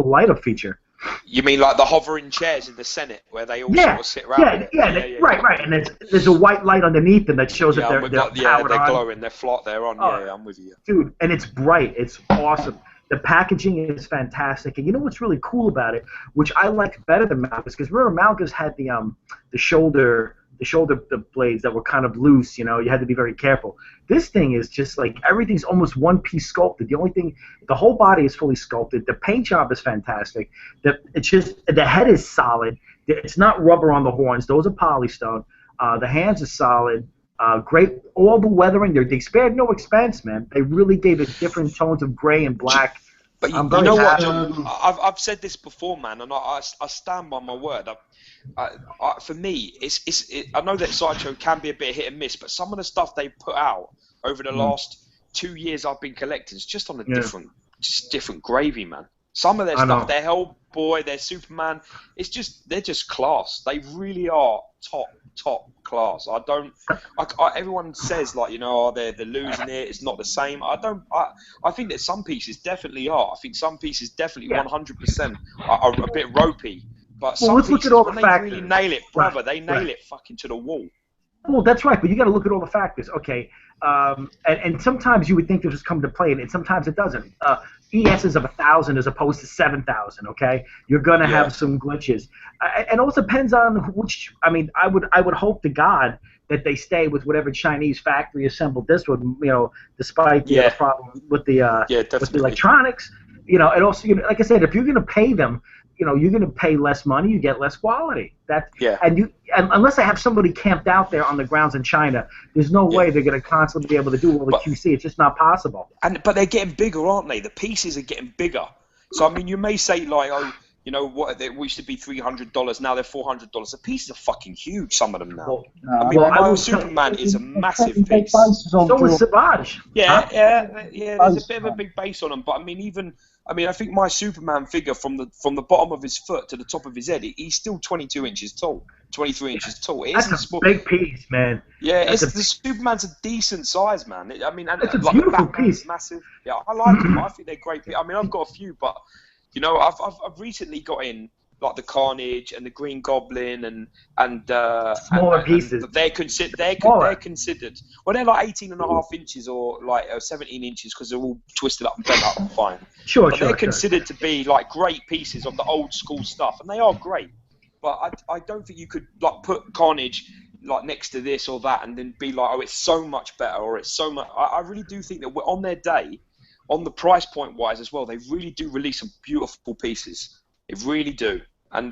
light up feature. You mean like the hovering chairs in the Senate where they all sort of sit around? Right. And there's a white light underneath them that shows that they're powered on. Glowing, they're on. Yeah, I'm with you. Dude, and it's bright. It's awesome. The packaging is fantastic, and you know what's really cool about it, which I like better than Malga's, because remember Malga's had the shoulder blades that were kind of loose. You know, you had to be very careful. This thing is just like everything's almost one-piece sculpted. The only thing, the whole body is fully sculpted. The paint job is fantastic. The head is solid. It's not rubber on the horns. Those are polystone. The hands are solid. Great, all the weathering. They spared no expense, man. They really gave it different tones of gray and black. But you know what, John? I've said this before, man, and I stand by my word. For me, I know that Sideshow can be a bit hit and miss, but some of the stuff they put out over the last 2 years I've been collecting is just on a different gravy, man. Some of their stuff, their Hellboy, their Superman, they're just class. They really are top class. Everyone says like, you know, they're losing it. It's not the same. I think that some pieces definitely are. I think some pieces definitely 100% are a bit ropey. But some let's pieces, look at all when the they factors. really nail it, brother, they nail it fucking to the wall. Well, that's right, but you got to look at all the factors. Okay, and sometimes you would think this was come to play, and sometimes it doesn't. ESs of 1,000 as opposed to 7,000. Okay, you're gonna have some glitches. It also depends on which. I mean, I would hope to God that they stay with whatever Chinese factory assembled this one. You know, despite the problem with the electronics. You know, and also, you know, like I said, if you're gonna pay them, you know, you're going to pay less money, you get less quality. And unless they have somebody camped out there on the grounds in China, there's no way they're going to constantly be able to do all the QC. It's just not possible. But they're getting bigger, aren't they? The pieces are getting bigger. So I mean, you may say like, oh, you know what? They used to be $300, now they're $400. The pieces are fucking huge. Some of them now. My Superman is a massive piece. So is Savage. There's a bit of a big base on them, but I mean, I think my Superman figure from the bottom of his foot to the top of his head, he's still 22 inches tall, 23 inches tall. That's a big piece, man. Yeah, the Superman's a decent size, man. I mean, it's a beautiful piece. Massive. Yeah, I like them. I think they're great. I mean, I've got a few, but you know, I've recently got in like the Carnage and the Green Goblin and smaller pieces. They're considered. Well, they're like 18.5 inches or like 17 inches because they're all twisted up and bent up and fine. They're considered to be like great pieces of the old school stuff, and they are great. But I don't think you could like put Carnage like next to this or that and then be like, oh, it's so much better or it's so much. I really do think that we're on their day, on the price point wise as well, they really do release some beautiful pieces. They really do. And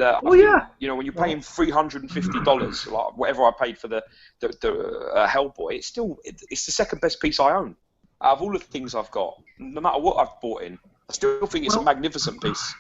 you know, when you're paying $350, like whatever I paid for the Hellboy, it's the second best piece I own out of all the things I've got. No matter what I've bought in, I still think it's a magnificent piece.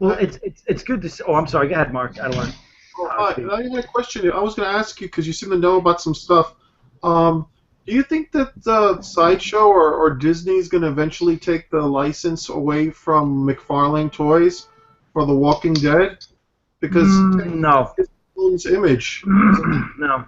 Well, it's good to see. Oh, I'm sorry. Go ahead, Mark. I don't want. I had a question. I was going to ask you because you seem to know about some stuff. Do you think that Sideshow or Disney's going to eventually take the license away from McFarlane Toys for The Walking Dead? Because no, it owns Image. No,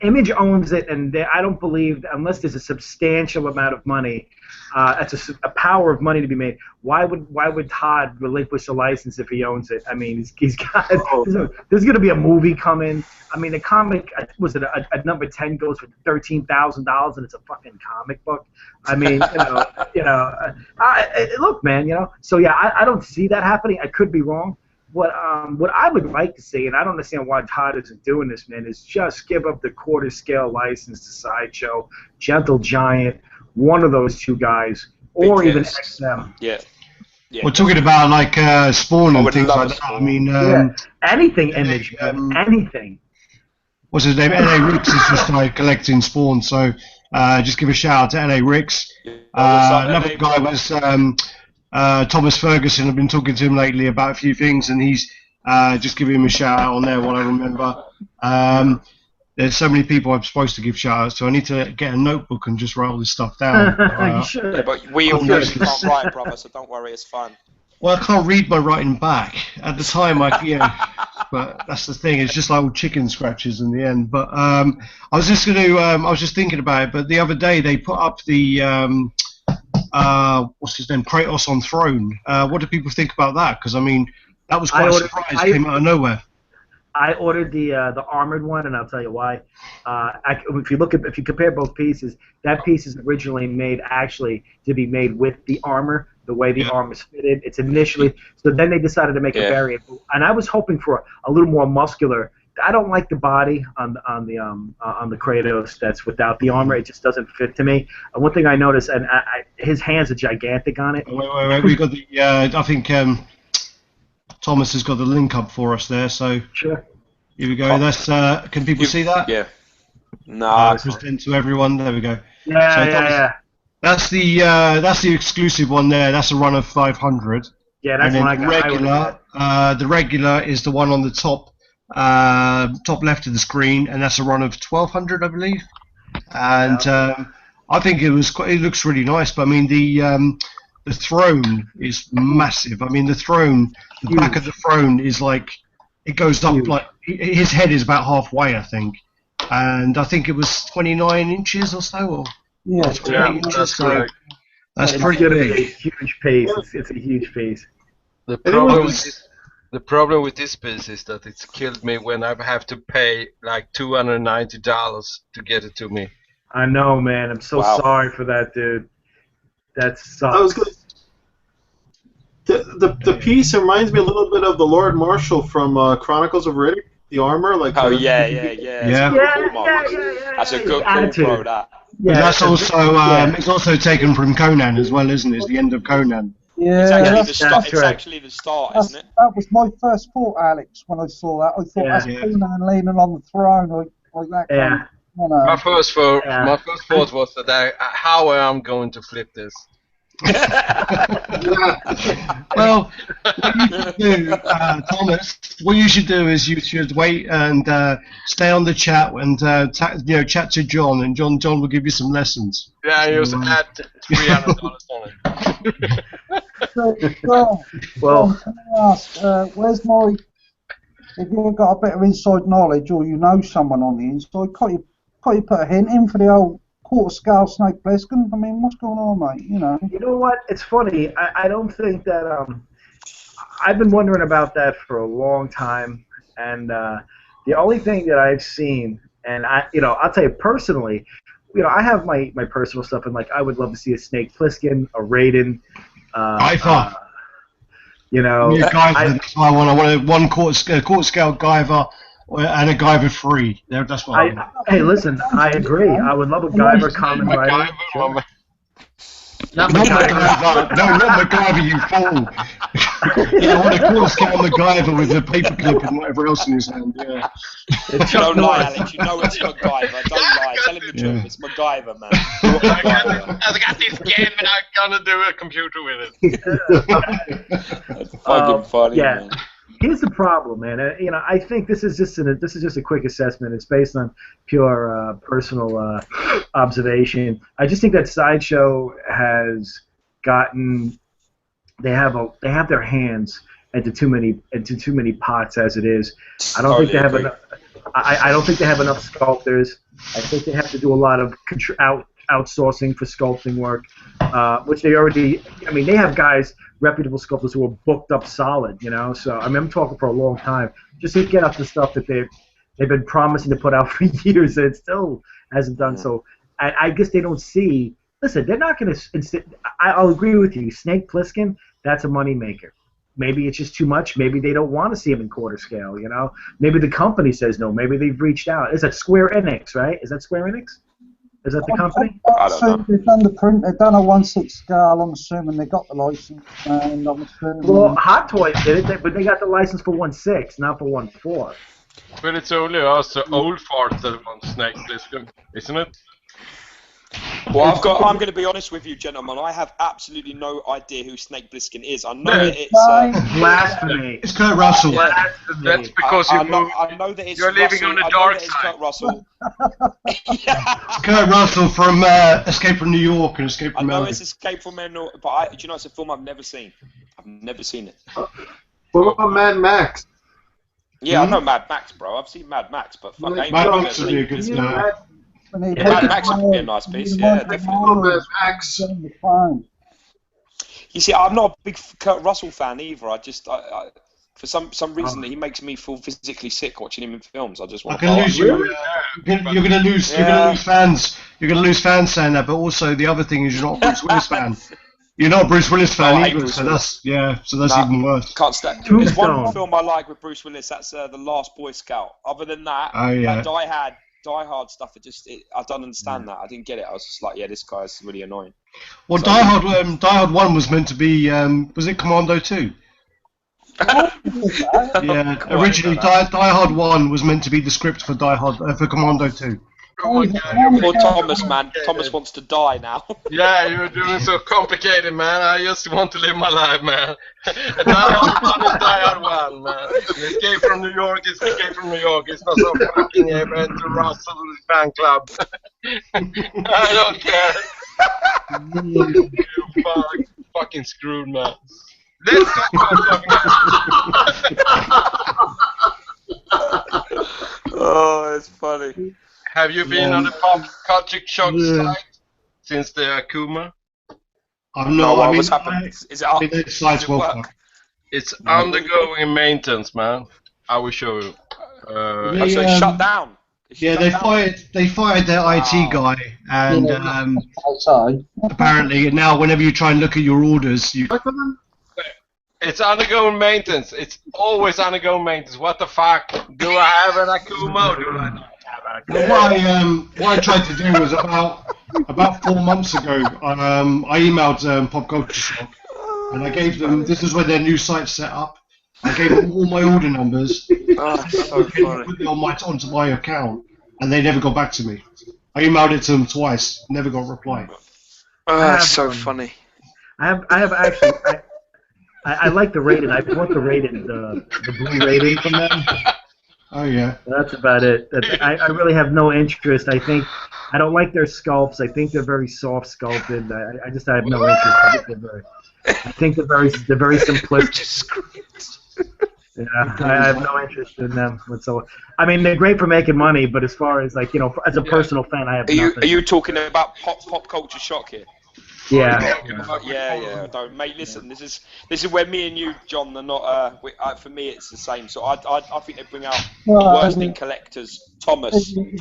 Image owns it, and I don't believe, unless there's a substantial amount of money, that's a power of money to be made. Why would Todd relinquish the license if he owns it? I mean, he's got. There's going to be a movie coming. I mean, the comic was it a number 10 goes for $13,000, and it's a fucking comic book. I mean, look, man, you know. So yeah, I don't see that happening. I could be wrong. What I would like to see, and I don't understand why Todd isn't doing this, man, is just give up the quarter scale license to Sideshow, Gentle Giant, one of those two guys, or even XM. Yeah. We're talking about like Spawn and things like that. I mean, anything Image, anything. What's his name? L.A. Ricks has just started collecting Spawn, so just give a shout out to L.A. Ricks. Another guy was Thomas Ferguson. I've been talking to him lately about a few things, and he's just giving him a shout out on there while I remember. there's so many people I'm supposed to give shout-outs to. I need to get a notebook and just write all this stuff down. You should. Yeah, but we all know you can't write, brother, so don't worry, it's fine. Well, I can't read my writing back. At the time, but that's the thing. It's just like all chicken scratches in the end. But I was just thinking about it. But the other day they put up the what's his name, Kratos on Throne. What do people think about that? Because I mean, that was quite a surprise. Came out of nowhere. I ordered the armored one, and I'll tell you why. If you compare both pieces, that piece is originally made to be made with the armor, the way the armor's fitted. It's initially so then they decided to make a variant, and I was hoping for a little more muscular. I don't like the body on the Kratos that's without the armor. It just doesn't fit to me. One thing I noticed, and his hands are gigantic on it. Wait. We got the I think. Thomas has got the link up for us there, so sure. Here we go. That's can people see that? Yeah. No. Just into everyone. There we go. Yeah. That's the exclusive one there. That's a run of 500. Yeah, that's one I got. The regular is the one on the top left of the screen, and that's a run of 1200, I believe. And I think it looks really nice. But I mean the throne is massive. I mean the back of the throne is like, it goes up like, his head is about halfway, I think. And I think it was 29 inches or so. Or inches, that's correct. That's pretty big. It's a huge piece. It's a huge piece. The problem with this piece is that it's killed me when I have to pay like $290 to get it to me. I know, man. I'm so sorry for that, dude. That sucks. I was gonna, the piece reminds me a little bit of the Lord Marshal from Chronicles of Riddick, the armor. Like yeah. That's a good call, bro. That. Yeah, that's also it's also taken from Conan as well, isn't it? It's the end of Conan. Yeah, it's actually the start, isn't it? That was my first thought, Alex, when I saw that. I thought that's Conan leaning on the throne like that. Yeah. My first thought was that how I am going to flip this. Well, what you should do, Thomas, what you should do is you should wait and stay on the chat and chat to John, and John will give you some lessons. Yeah, you also add $300 on it. Well, can I ask, where's my? If you've got a bit of inside knowledge, or you know someone on the inside, can't you put a hint in for the old quarter scale Snake Plissken? I mean, what's going on, mate? You know what? It's funny. I don't think that. I've been wondering about that for a long time, and the only thing that I've seen, and I'll tell you personally, I have my personal stuff, and like I would love to see a Snake Plissken, a Raiden. I thought. Guyver, that's what I want one quarter scale Guyver and a Guyver 3. That's what I want. Hey, listen, I agree. I would love a Guyver Common Rider. Not MacGyver. No, not MacGyver, you fool. I want a quarter scale MacGyver with a paperclip and whatever else in his hand. Yeah. Don't lie, Alex. You know it's MacGyver. Don't lie. Tell him the truth. It's MacGyver, man. I've got this game and I'm gonna do a computer with it. That's fucking funny, man. Here's the problem, man. I think this is just a quick assessment. It's based on pure personal observation. I just think that Sideshow has gotten they have their hands into too many pots as it is. I don't think they have enough. I don't think they have enough sculptors. I think they have to do a lot of outsourcing for sculpting work, which they already. I mean, they have guys, reputable sculptors who are booked up solid. So I mean, I'm talking for a long time just to get up the stuff that they've been promising to put out for years, and it still hasn't done so. I guess they don't see. Listen, they're not going to. I'll agree with you. Snake Plissken, that's a moneymaker. Maybe it's just too much. Maybe they don't want to see him in quarter scale. Maybe the company says no. Maybe they've reached out. Is that Square Enix, right? Is that Square Enix? Is that the company? I don't know. They've done the print. They've done a 1/6 scale. I'm assuming they got the license. And I'm assuming. Well, Hot Toys did it, but they got the license for 1/6, not for 1/4. But it's only us old farts that want Snake Plissken, isn't it? Well, I'm going to be honest with you, gentlemen. I have absolutely no idea who Snake Plissken is. I know that it's blasphemy. It's Kurt Russell. Blasphemy. That's because I know that it's you're living on the dark side. Kurt Russell. It's Kurt Russell from Escape from New York and Escape from I know LA. it's Escape from New York, but do you know it's a film I've never seen. I've never seen it. What about Mad Max? Yeah, I know Mad Max, bro. I've seen Mad Max, but fuck, I ain't Mad never Max would be a seen. good Mad Max would be a nice piece. Yeah, definitely. Mad Max. You see, I'm not a big Kurt Russell fan either. I just, for some reason, he makes me feel physically sick watching him in films. I just want You're going to lose fans. You're going to lose fans saying that, but also the other thing is you're not a Bruce Willis fan. You're not a Bruce Willis fan either, so that's even worse. Can't stand. There's one film I like with Bruce Willis. That's The Last Boy Scout. Other than that, that Die Hard stuff. I don't understand that. I didn't get it. I was just like, yeah, this guy's really annoying. Well, so, Die Hard 1 was meant to be. Was it Commando 2? Yeah, originally Die Hard 1 was meant to be the script for for Commando 2. Poor Thomas, man. Thomas wants to die now. Yeah, you're doing so complicated, man. I just want to live my life, man. Die Hard 1, man. Escape from New York is Escape from New York. It's not some fucking event to Russell fan club. I don't care. You fucking screwed, man. Let's talk about something else. Oh, it's funny. Have you been on the pop culture shock site since the Akuma? I'm not. What's happened? Is it up? It's undergoing maintenance, man. I will show you. So it's shut down. They fired their IT guy, and apparently now whenever you try and look at your orders, it's undergoing maintenance. It's always undergoing maintenance. What the fuck? Do I have an Akuma? Or do I not? What I tried to do was about 4 months ago. I emailed Pop Culture Shock, and I gave them. This is when their new site's set up. I gave them all my order numbers. So put them onto my account, and they never got back to me. I emailed it to them twice, never got a reply. That's so funny. I have actually. I like the rated. I bought the rated, the blue rating from them. Oh yeah. That's about it. I really have no interest. I don't like their sculpts. I think they're very soft sculpted. I have no interest. I think they're very simplistic. Yeah, I have no interest in them whatsoever. I mean, they're great for making money, but as far as as a personal fan, I have nothing. Are you talking about pop culture shock here? Yeah. Yeah. Don't, mate. Listen, this is where me and you, John, are not. For me, it's the same. So I think they bring out worse than collectors. Thomas. You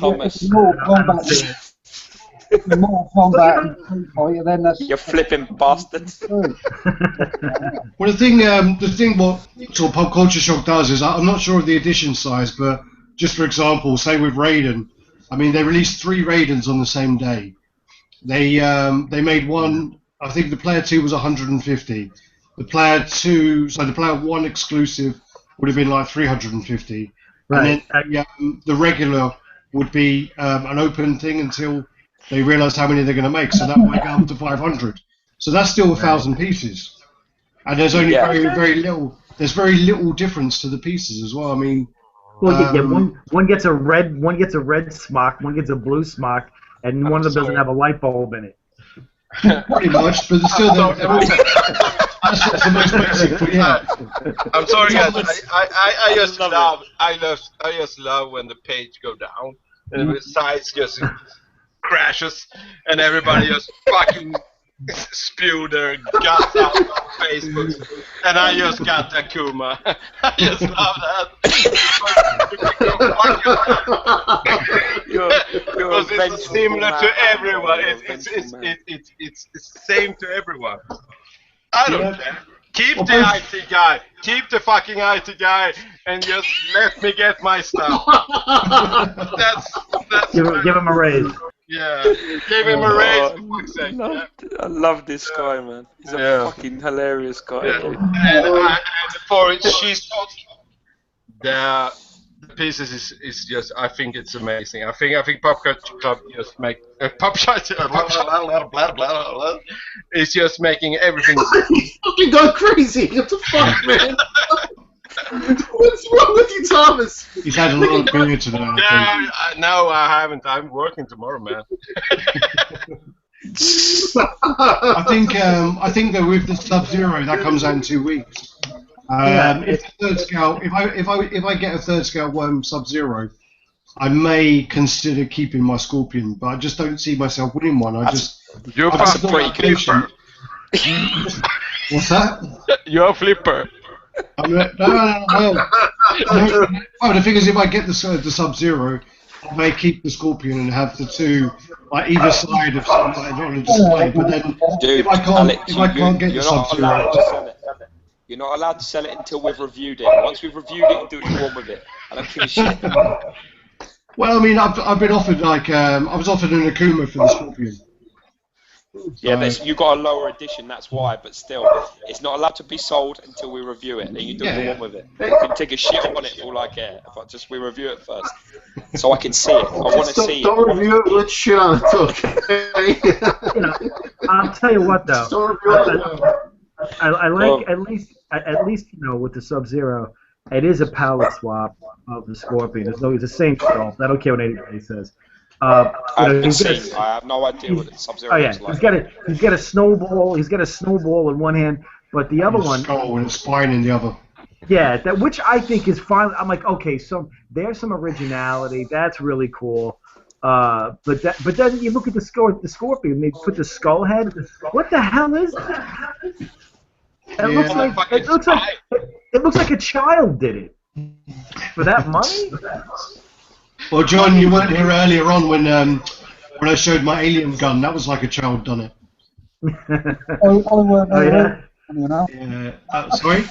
flipping bastard. Well, the thing what sort of Pop Culture Shock does is I'm not sure of the edition size, but just for example, say with Raiden, I mean they released 3 Raidens on the same day. They made one. I think the Player 2 was 150. The Player 1 exclusive would have been like 350. Right. And then the regular would be an open thing until they realise how many they're going to make. So that might go up to 500. So that's still 1,000 pieces. And there's only very little. There's very little difference to the pieces as well. I mean, one gets a red smock, one gets a blue smock. And one of them doesn't have a light bulb in it. Pretty much, but still, that's the most basic. But yeah. I'm sorry, guys. I just love when the page go down and the size just crashes and everybody just fucking spew their guts out on Facebook. And I just got Akuma. I just love that. Because it's similar to everyone. It's the same to everyone. I don't care. Keep the IT guy. Keep the fucking IT guy, and just let me get my stuff. That's give him a raise. Yeah, give him a raise for fuck's sake. I love this guy, man. He's a fucking hilarious guy. Yeah. And for it, she's the pieces is just. I think it's amazing. I think Pop Culture Club just make Pop Culture is just making everything. He's fucking gone crazy. What the fuck, man? What's wrong with you, Thomas? He's had a lot of beer today. No, I haven't. I'm working tomorrow, man. I think that with the Sub-Zero, that comes out in 2 weeks. If the third scale, if I get a third scale worm Sub-Zero, I may consider keeping my Scorpion, but I just don't see myself winning one. That's a pretty good flipper. What's that? You're a flipper. No. Well, the thing is, if I get the Sub-Zero, I may keep the Scorpion and have the two like either side of something on a display. But then, dude, if I can't get the Sub-Zero. You're not allowed to sell it until we've reviewed it. Once we've reviewed it, do what you want with it. I don't give a shit. Well, I mean, I've been offered I was offered an Akuma for the Scorpion. Yeah, you got a lower edition, that's why. But still, it's not allowed to be sold until we review it, and you do what you want with it. You can take a shit on it for all I care. We review it first, so I can see it. I want to see it. Don't review it with shit on it, okay? I'll tell you what, though. Don't review it. I like at least with the Sub-Zero, it is a palette swap of the Scorpion. It's the same sculpt. I don't care what anybody says. I have no idea what the Sub-Zero is like. He's got a snowball. He's got a snowball in one hand, but the other one. Skull and a spine in the other. Yeah, which I think is fine. I'm like, okay, so there's some originality. That's really cool. But then you look at the Scorpion. They put the skull head. What the hell is that? It looks like a child did it. For that money? Well, John, you weren't here earlier on when I showed my alien gun. That was like a child done it. Sorry?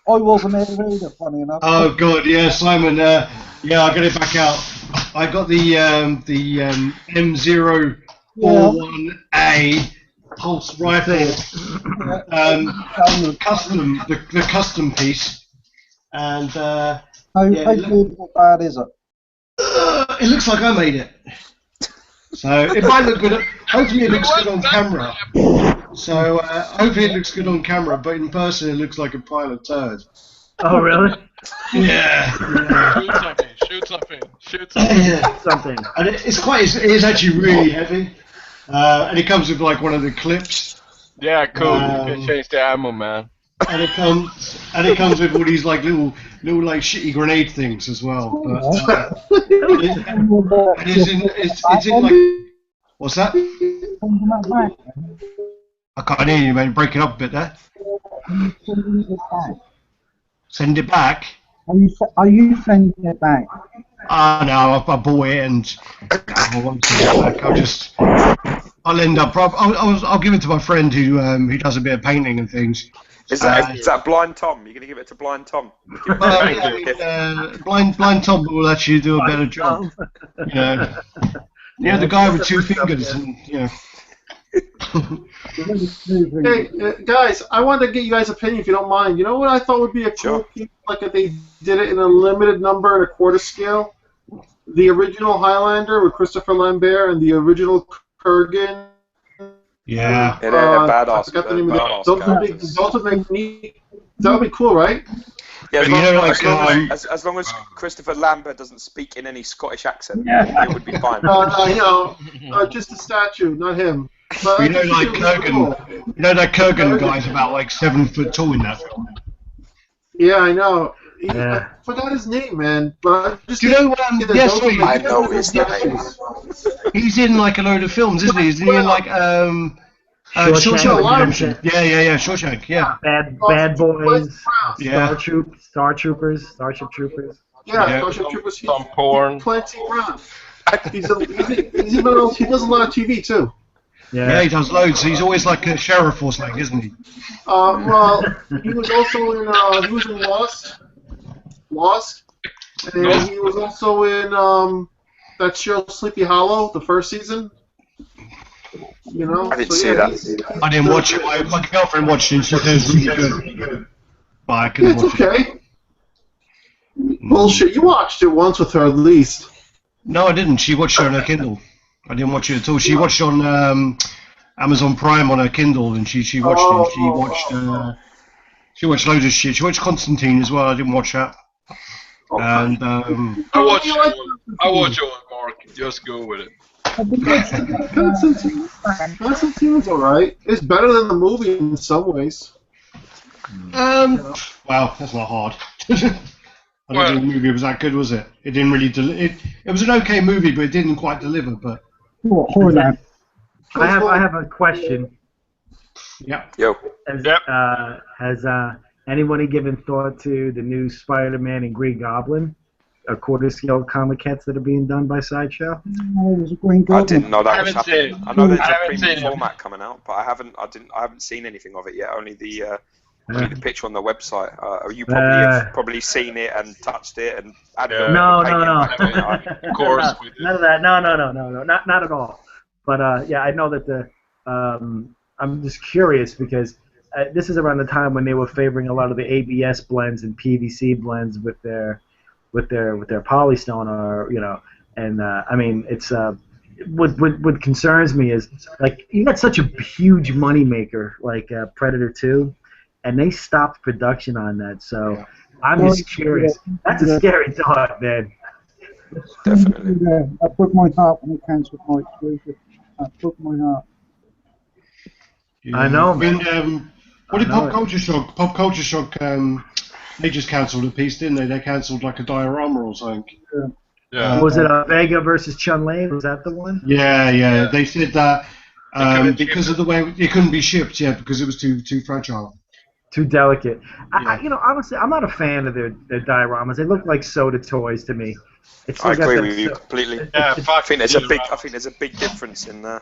I wasn't here either, funny enough. Oh, God, yeah, Simon. I got it back out. I got the M041A pulse rifle custom, the custom piece. And how bad is it? It looks like I made it. So it might look good. Hopefully it looks good on camera. So hopefully it looks good on camera, but in person it looks like a pile of turd. Oh really? Yeah. Shoot something. Something. And it is actually really heavy. And it comes with like one of the clips. Yeah, cool. You can change the ammo, man. And it comes with all these like little like shitty grenade things as well. But it's in like, what's that? I can't hear you, man. Break it up a bit there. Send it back. Are you sending it back? No, I bought it and I won't send it back. I'll end up. I'll give it to my friend who does a bit of painting and things. Is that Blind Tom? You're going to give it to Blind Tom? Blind Tom will actually do a better job. The guy with two fingers, and Hey, guys, I wanted to get you guys' opinion if you don't mind. You know what I thought would be a cool piece, like if they did it in a limited number and a quarter scale? The original Highlander with Christopher Lambert and the original Kurgan. Yeah. They're badass. I forgot the name of those would make neat. That would be cool, right? Yeah, as long as Christopher Lambert doesn't speak in any Scottish accent, it would be fine. Just a statue, not him. But like Kurgan, that Kurgan guy's about like 7 foot tall in that film. Yeah, I know. I forgot his name, man. But do you know? I know his name. He's in like a load of films, isn't he? Isn't he in like Shawshank Redemption? Yeah, Shawshank. Yeah. Bad Boys. Yeah. Starship Troopers. Yeah, Starship Troopers. Some porn. Plenty around. He does a lot of TV too. Yeah, he does loads. He's always like a sheriff or something, isn't he? Well, he was also in Lost, and he was also in that show Sleepy Hollow, the first season. I didn't see that. I didn't watch it. My girlfriend watched it. She said it was really good, but I couldn't watch it. It's Bullshit. You watched it once with her at least. No, I didn't. She watched it on her Kindle. I didn't watch it at all. She watched on Amazon Prime on her Kindle, and she watched it. She watched loads of shit. She watched Constantine as well. I didn't watch that. And I watch it, Mark. Just go with it. Constantine's alright. It's better than the movie in some ways. well, that's not hard. I don't think the movie was that good, was it? It didn't really it was an okay movie, but it didn't quite deliver. But I have a question. Yeah. Yo. Has anybody given thought to the new Spider-Man and Green Goblin, quarter scale comic hats that are being done by Sideshow? I didn't know that was happening. I know there's a premium format coming out, but I haven't seen anything of it yet. Only the picture on the website. You probably have probably seen it and touched it and added No. Of course. None of that. No, not at all. But yeah, I know that I'm just curious because this is around the time when they were favoring a lot of the ABS blends and PVC blends with their polystone, or and I mean it's what concerns me is like you got such a huge money maker like Predator 2, and they stopped production on that. So I'm just curious. That's a scary thought, man. Definitely. I broke my heart when they cancelled my exclusive. I broke my heart. Yeah. I know, I mean, man. what did Pop Culture Shock? Pop Culture Shock. They just cancelled a piece, didn't they? They cancelled like a diorama or something. Yeah. Was it Vega versus Chun-Li? Was that the one? Yeah. They said that because of the way it couldn't be shipped, because it was too fragile. Too delicate. Honestly, I'm not a fan of their dioramas. They look like soda toys to me. I agree with you completely. I think there's a big difference in I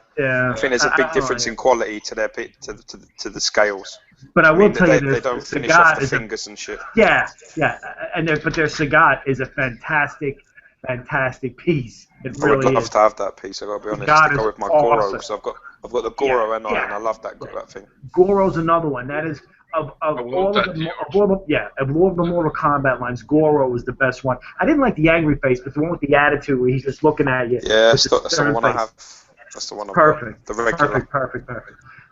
think there's a big difference in quality to their to the scales. But I will tell you, they don't finish off the fingers and shit. Yeah, but their Sagat is a fantastic piece. It really I would love is. to have that piece. I gotta be honest. Sagat to go is with my Goro, awesome. because I've got the Goro and I love that thing. Goro's another one. That is of all of the Mortal Kombat lines, Goro is the best one. I didn't like the angry face, but the one with the attitude where he's just looking at you. Yeah, that's the one I have. That's the one. Perfect. The regular. Perfect.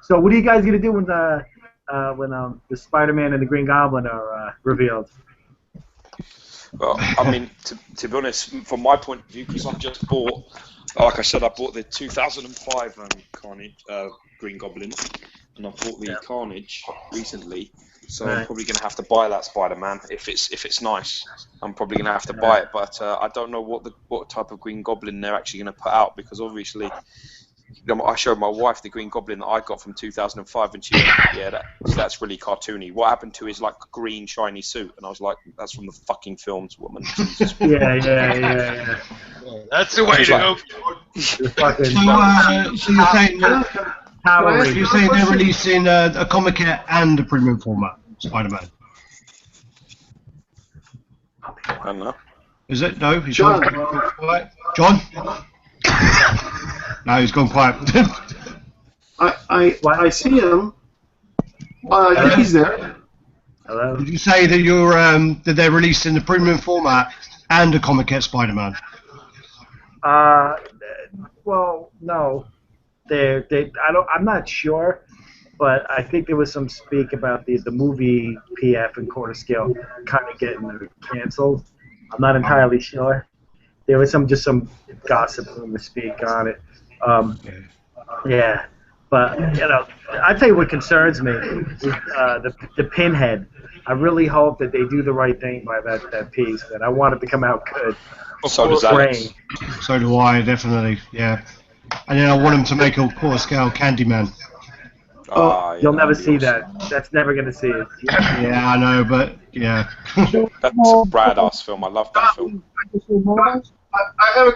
So, what are you guys gonna do when the Spider-Man and the Green Goblin are revealed? Well, I mean, to be honest, from my point of view, because I've just bought, like I said, I bought the 2005 Carnage Green Goblin, and I bought the Carnage recently, so I'm probably going to have to buy that Spider-Man if it's nice. I'm probably going to have to buy it, but I don't know what type of Green Goblin they're actually going to put out, because obviously, I showed my wife the Green Goblin that I got from 2005, and she went, that's really cartoony. What happened to his green shiny suit? And I was like, that's from the fucking films, woman. Jesus. Yeah. That's the way to go. So you're saying they're releasing a comic and a premium format Spider-Man? I don't know. Is it? No? He's gone quiet. John? No, he's gone quiet. I see him. I think he's there. Hello? Did you say that they're releasing the premium format and a comic Spider-Man? Well, no. I'm not sure, but I think there was some speak about the movie PF and quarter scale kind of getting canceled. I'm not entirely sure. There was some gossip rumor speak on it. But I tell you what concerns me is the Pinhead. I really hope that they do the right thing by that piece. That I want it to come out good. So does Alex. So do I, definitely. Yeah. And then I want him to make a quarter scale Candyman. You'll never see that. That's never gonna see it. Yeah, I know, but yeah. That's a badass film. I love that film. I have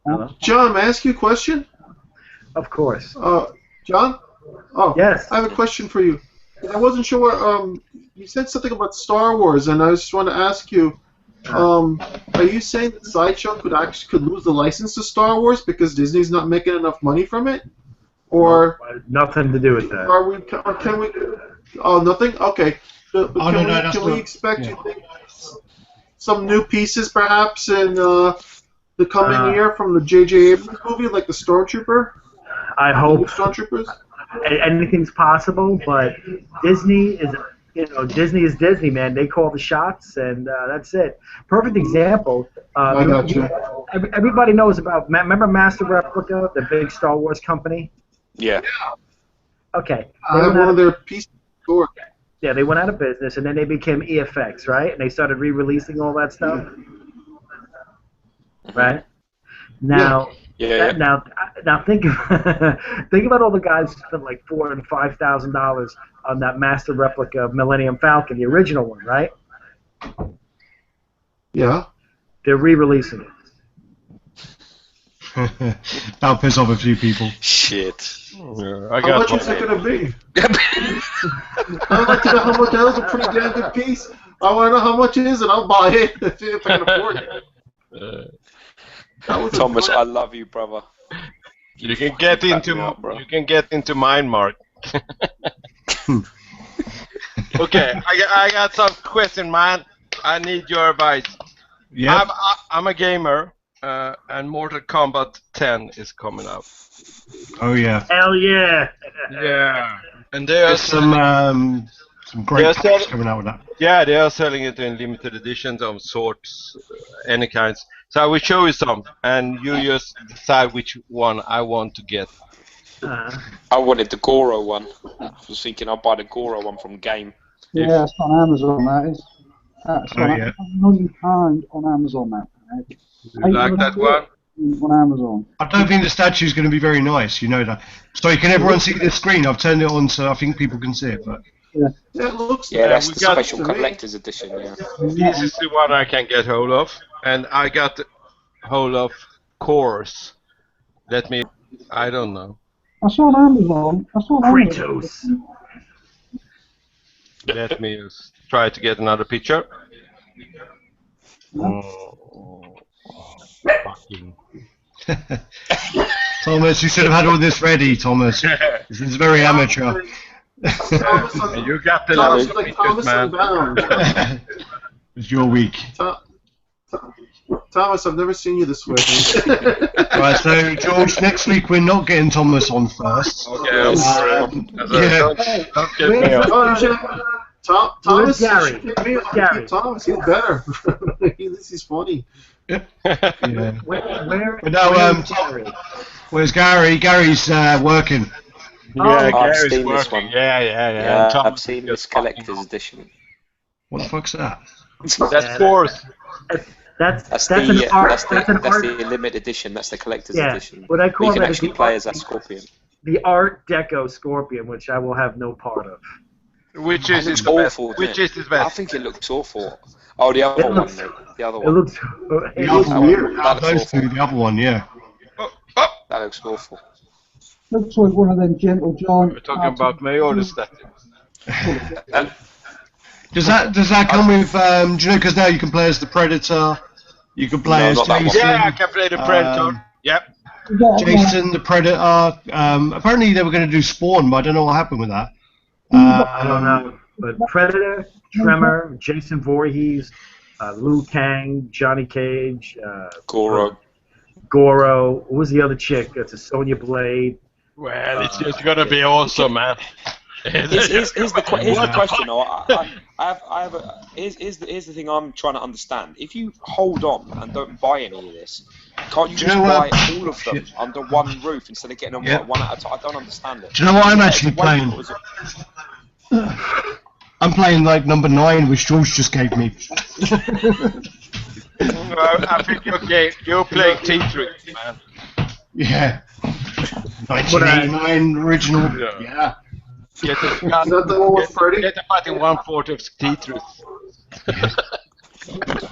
Hello? John, may I ask you a question? Of course. John? Oh, yes. I have a question for you. I wasn't sure. You said something about Star Wars, and I just want to ask you. Are you saying that Sideshow could lose the license to Star Wars because Disney's not making enough money from it, or nothing to do with that? Oh, nothing. Okay. Oh, no, Can we expect you think, some new pieces perhaps in the coming year from the J.J. Abrams movie, like the Stormtrooper? I The hope new Stormtroopers? anything's possible, but Disney is, Disney is Disney, man. They call the shots, and that's it. Perfect example. I got you. Everybody knows about. Remember Master Replica, the big Star Wars company? Yeah. Okay. I have one of their pieces. Yeah, they went out of business, and then they became EFX, right? And they started re-releasing all that stuff, right? Now, now think think about all the guys who spent like $4,000 and $5,000 on that Master Replica Millennium Falcon, the original one, right? Yeah. They're re-releasing it. That'll piss off a few people. Shit. I How got much is it going to be? I'd like to know how much. That was a pretty damn good piece. I want to know how much it is, and I'll buy it if I can afford it. Thomas, I love you, brother. You can get into mine, Mark. Okay, I got some question, man. I need your advice. Yeah. I'm a gamer, and Mortal Kombat 10 is coming out. Oh yeah. Hell yeah! Yeah. And there's some great packs coming out with that. Yeah, they are selling it in limited editions of sorts, any kinds. So I will show you some, and you just decide which one I want to get. I wanted the Goro one. I was thinking I'll buy the Goro one from Game. Yeah, it's on Amazon, that is. That's on £100 on Amazon, that. You like that one? On Amazon. I don't think the statue's going to be very nice, you know that. Sorry, can everyone see the screen? I've turned it on so I think people can see it. But yeah, it looks. Yeah, that's the special collector's edition. Yeah. This is the one I can get hold of, and I got hold of Course. Let me. I don't know. That's on Amazon. That's on Kratos. Amazon. Let me just try to get another picture. Fucking. Thomas, you should have had all this ready, Thomas. This is very amateur. You got the Thomas, last like pictures, Thomas man. Unbound. It's your week. Thomas, I've never seen you this way. Right, so George, next week we're not getting Thomas on first. Okay, I'm sorry. Yeah. Don't get me on. Thomas, Gary? Gary? Thomas, he's better. He's funny. Yeah. Where But no, where's Gary? Gary's working. Yeah, I've Gary's seen this working. one. Yeah. Tom I've seen this collector's edition. What the fuck's that? That's Course. That's the an art. that's That's an art. the limited edition. That's the collector's Yeah, edition. what I call You can that is actually the play art- as that Scorpion. The Art Deco Scorpion, which I will have no part of. Which is It's his best? awful. Which is his I best? think it looks awful. Oh, the other one, mate. The other It one. looks. The other weird. one. Those two, the other one, yeah. That looks awful. Looks like one of them Gentle Giant. We're talking about me or the statue? Does that come with? Do you know? Because now you can play as the Predator. You can play as not that one. Jason. Yeah, I can play the Predator. Yep. Jason, the Predator. Apparently they were going to do Spawn, but I don't know what happened with that. I don't know, but Predator, Tremor, Jason Voorhees, Liu Kang, Johnny Cage, Goro. Goro. What was the other chick? That's a Sonya Blade. Well, it's just gonna be awesome, man. Here's the question. Here's the thing I'm trying to understand. If you hold on and don't buy any of this, can't you just buy all of them under one roof instead of getting them one at a time? I don't understand it. Do you know what I'm actually playing? I'm playing like number 9, which George just gave me. I think you're playing Tetris, man. Yeah. 1989 original. Yeah. Get Is that the one with Freddy? Get a fighting 1/4 of Tetris.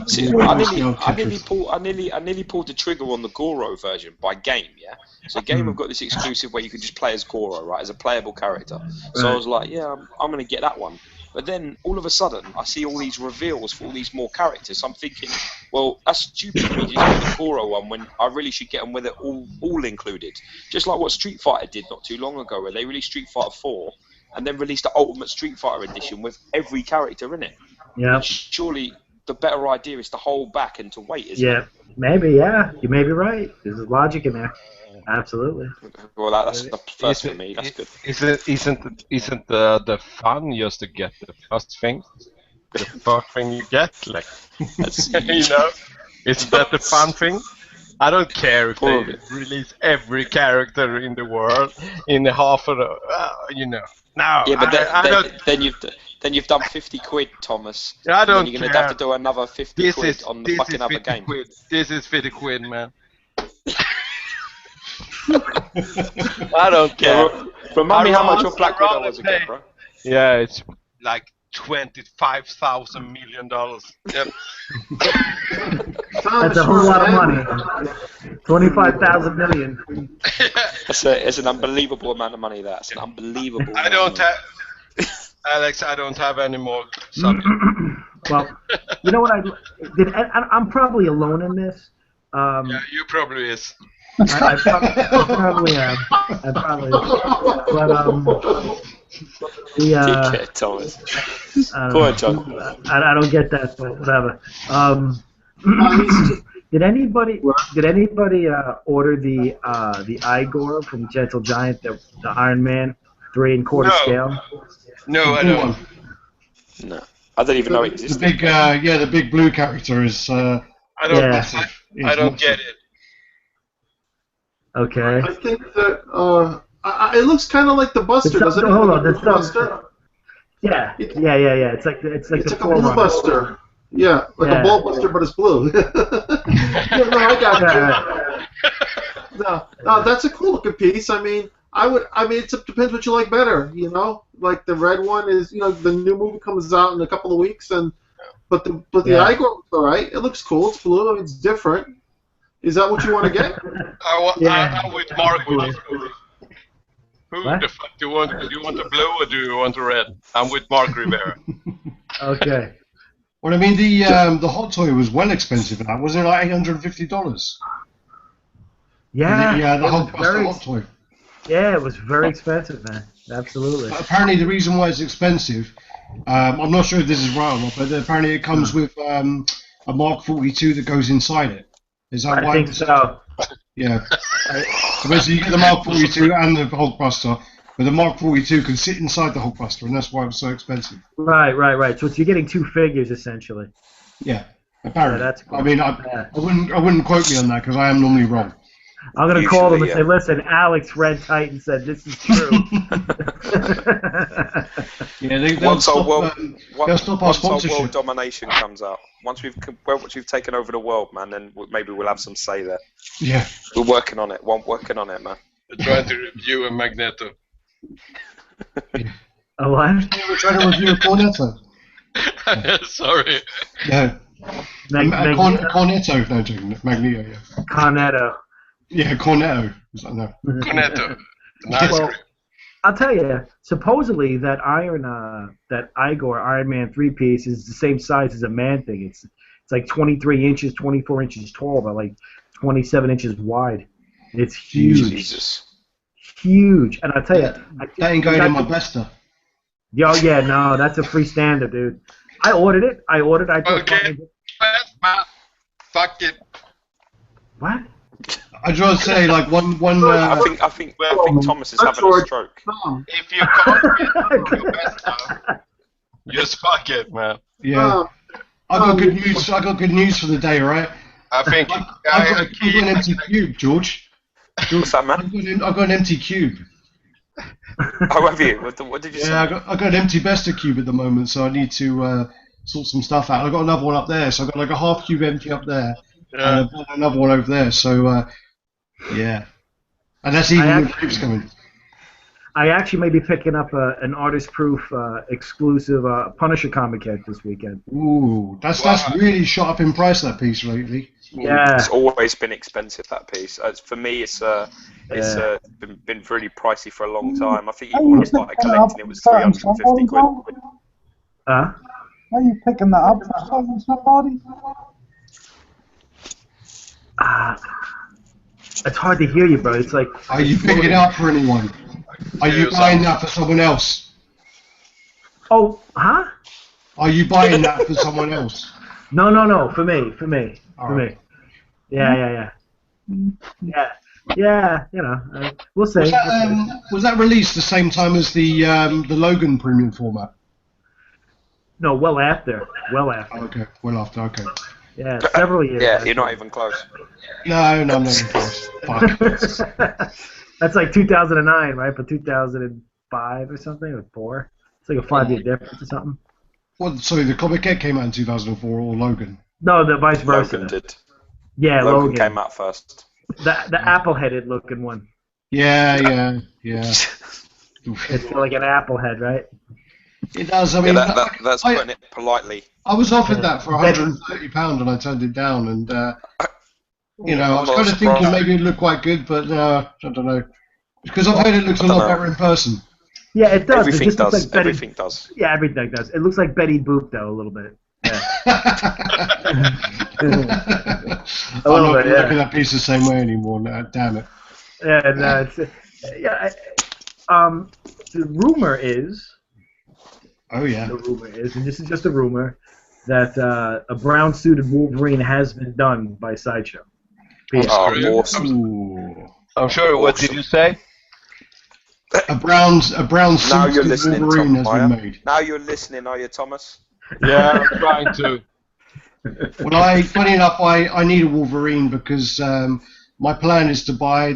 See, I nearly pulled the trigger on the Goro version by Game, yeah? So Game have got this exclusive where you can just play as Goro, right, as a playable character. So I was like, yeah, I'm going to get that one. But then, all of a sudden, I see all these reveals for all these more characters. So I'm thinking, well, that's stupid of me to get the Goro one when I really should get them with it all included. Just like what Street Fighter did not too long ago, where they released Street Fighter 4, and then release the Ultimate Street Fighter edition with every character in it. Yeah. Surely the better idea is to hold back and to wait, isn't it? Maybe, yeah. You may be right. There's logic in there. Absolutely. Well, that's the first for me. That's good. Isn't the fun just to get the first thing? The first thing you get, like, you know, isn't that the fun thing? I don't care if they release every character in the world in half of the, you know. No, yeah, but I don't. Then you've done 50 quid, Thomas. I don't You're gonna have to do another 50 quid on the fucking other game. This is 50 quid, man. I don't care. Remind me how much your Black Widow was again, bro. Yeah, it's like $25,000 million. Yep. That's a whole lot of money. 25,000 million. It's an unbelievable amount of money. That's an unbelievable. I don't have, Alex. I don't have any more subject. Well, you know what I'm probably alone in this. Yeah, you probably is. I probably am. I probably am. But Dickhead, Thomas. Go on, John. I don't get that, but whatever. Did anybody order the Igor from Gentle Giant, the Iron Man 3¼ scale? No, I don't. No, I don't even know it existed. The big blue character is. I don't get it. Okay. I think that it looks kind of like the Buster, doesn't it? Hold on, the Buster. Yeah. It's like a blue Buster. Yeah, like a ball buster, but it's blue. Yeah, no, I got you. No, that's a cool looking piece. I mean, it depends what you like better. You know, like the red one is, you know, the new movie comes out in a couple of weeks, but the Igor looks alright. It looks cool. It's blue. I mean, it's different. Is that what you want to get? I'm with Mark. Who the fuck do you want? Do you want the blue or do you want the red? I'm with Mark Rivera. Okay. Well, I mean, the hot toy was well expensive. That wasn't it, like $850. Yeah. The Hulkbuster hot toy. Yeah, it was very expensive, man. Absolutely. But apparently, the reason why it's expensive, I'm not sure if this is right or not, but apparently it comes with a Mark 42 that goes inside it. Is that why? I think so. Yeah. So basically, you get the Mark 42 and the Hulkbuster, but the Mark 42 can sit inside the Hulkbuster, and that's why it was so expensive. Right. So you're getting two figures essentially. Yeah. Apparently. Yeah, that's cool. I mean, I wouldn't quote me on that because I am normally wrong. I'm gonna call them and say, listen, Alex RaddTitan said this is true. Yeah, once our world sponsorship. domination comes out, once we've taken over the world, man, then maybe we'll have some say there. Yeah, we're working on it. We're working on it, man. We're trying to review a Magneto. A what? We're trying to review a Cornetto. Sorry. Yeah. Cornetto, no, joking. Magneto, yeah. Cornetto. Yeah, Cornetto. No. Cornetto. Nice. Well, I'll tell you, supposedly that Igor Iron Man 3-piece is the same size as a man thing. It's like 23 inches, 24 inches tall, but like 27 inches wide. It's huge. Jesus. Huge. And I'll tell you, that ain't going in my Bester. Yo, yeah, no, that's a free standard, dude. I ordered it. Okay. Fuck it. What? I just want to say, like, one. I think Thomas is having a stroke. If you can't get your Bester, just fuck it, man. Yeah. I got good news. I got good news for the day, right? I think I've got an empty cube, George. What's that, man? I've got an empty cube. Oh, have you? What did you say? Yeah, I got an empty Bester cube at the moment, so I need to sort some stuff out. I got another one up there, so I've got like a half cube empty up there, and I've got another one over there. So yeah, and that's even with cubes coming. I actually may be picking up an artist-proof exclusive Punisher comic head this weekend. Ooh, that's really shot up in price, that piece lately. Yeah, it's always been expensive, that piece. For me, it's been really pricey for a long time. I think even when I started collecting, it was 350 quid. Are you picking that up for selling somebody? It's hard to hear you, bro. It's like. Are you picking it up for anyone? Are you buying that for someone else? Oh, huh? Are you buying that for someone else? No, for me. All For right. me. Yeah. Yeah, we'll see. Was that released the same time as the Logan premium format? No, well after. Oh, okay, well after. Okay. Yeah, several years. Yeah, after. you're not even close. No, not even close. Fuck. That's like 2009, right? But 2005 or something, or 4. It's like a 5-year difference or something. What? Sorry, the Comic Get came out in 2004, or Logan? No, the vice versa. Logan did. Yeah, Logan came out first. The apple-headed looking one. Yeah. It's like an apple head, right? It does. I mean, that's putting it politely. I was offered that for £130 and I turned it down, and I was kind of thinking maybe it looked quite good, but I don't know, because I've heard it looks a lot better in person. Yeah, it does. Everything it just does. Looks like Everything does. Yeah, everything does. It looks like Betty Boop though, a little bit. Yeah. I'm not looking at that piece the same way anymore. No, damn it. Yeah, and the rumor is. Oh yeah. The rumor is, and this is just a rumor, that a brown-suited Wolverine has been done by Sideshow. Oh, awesome! Ooh. I'm sure. What did you say? A brown suited Wolverine has been made. Now you're listening, are you, Thomas? Yeah, I'm trying to. Well, funny enough, I need a Wolverine because my plan is to buy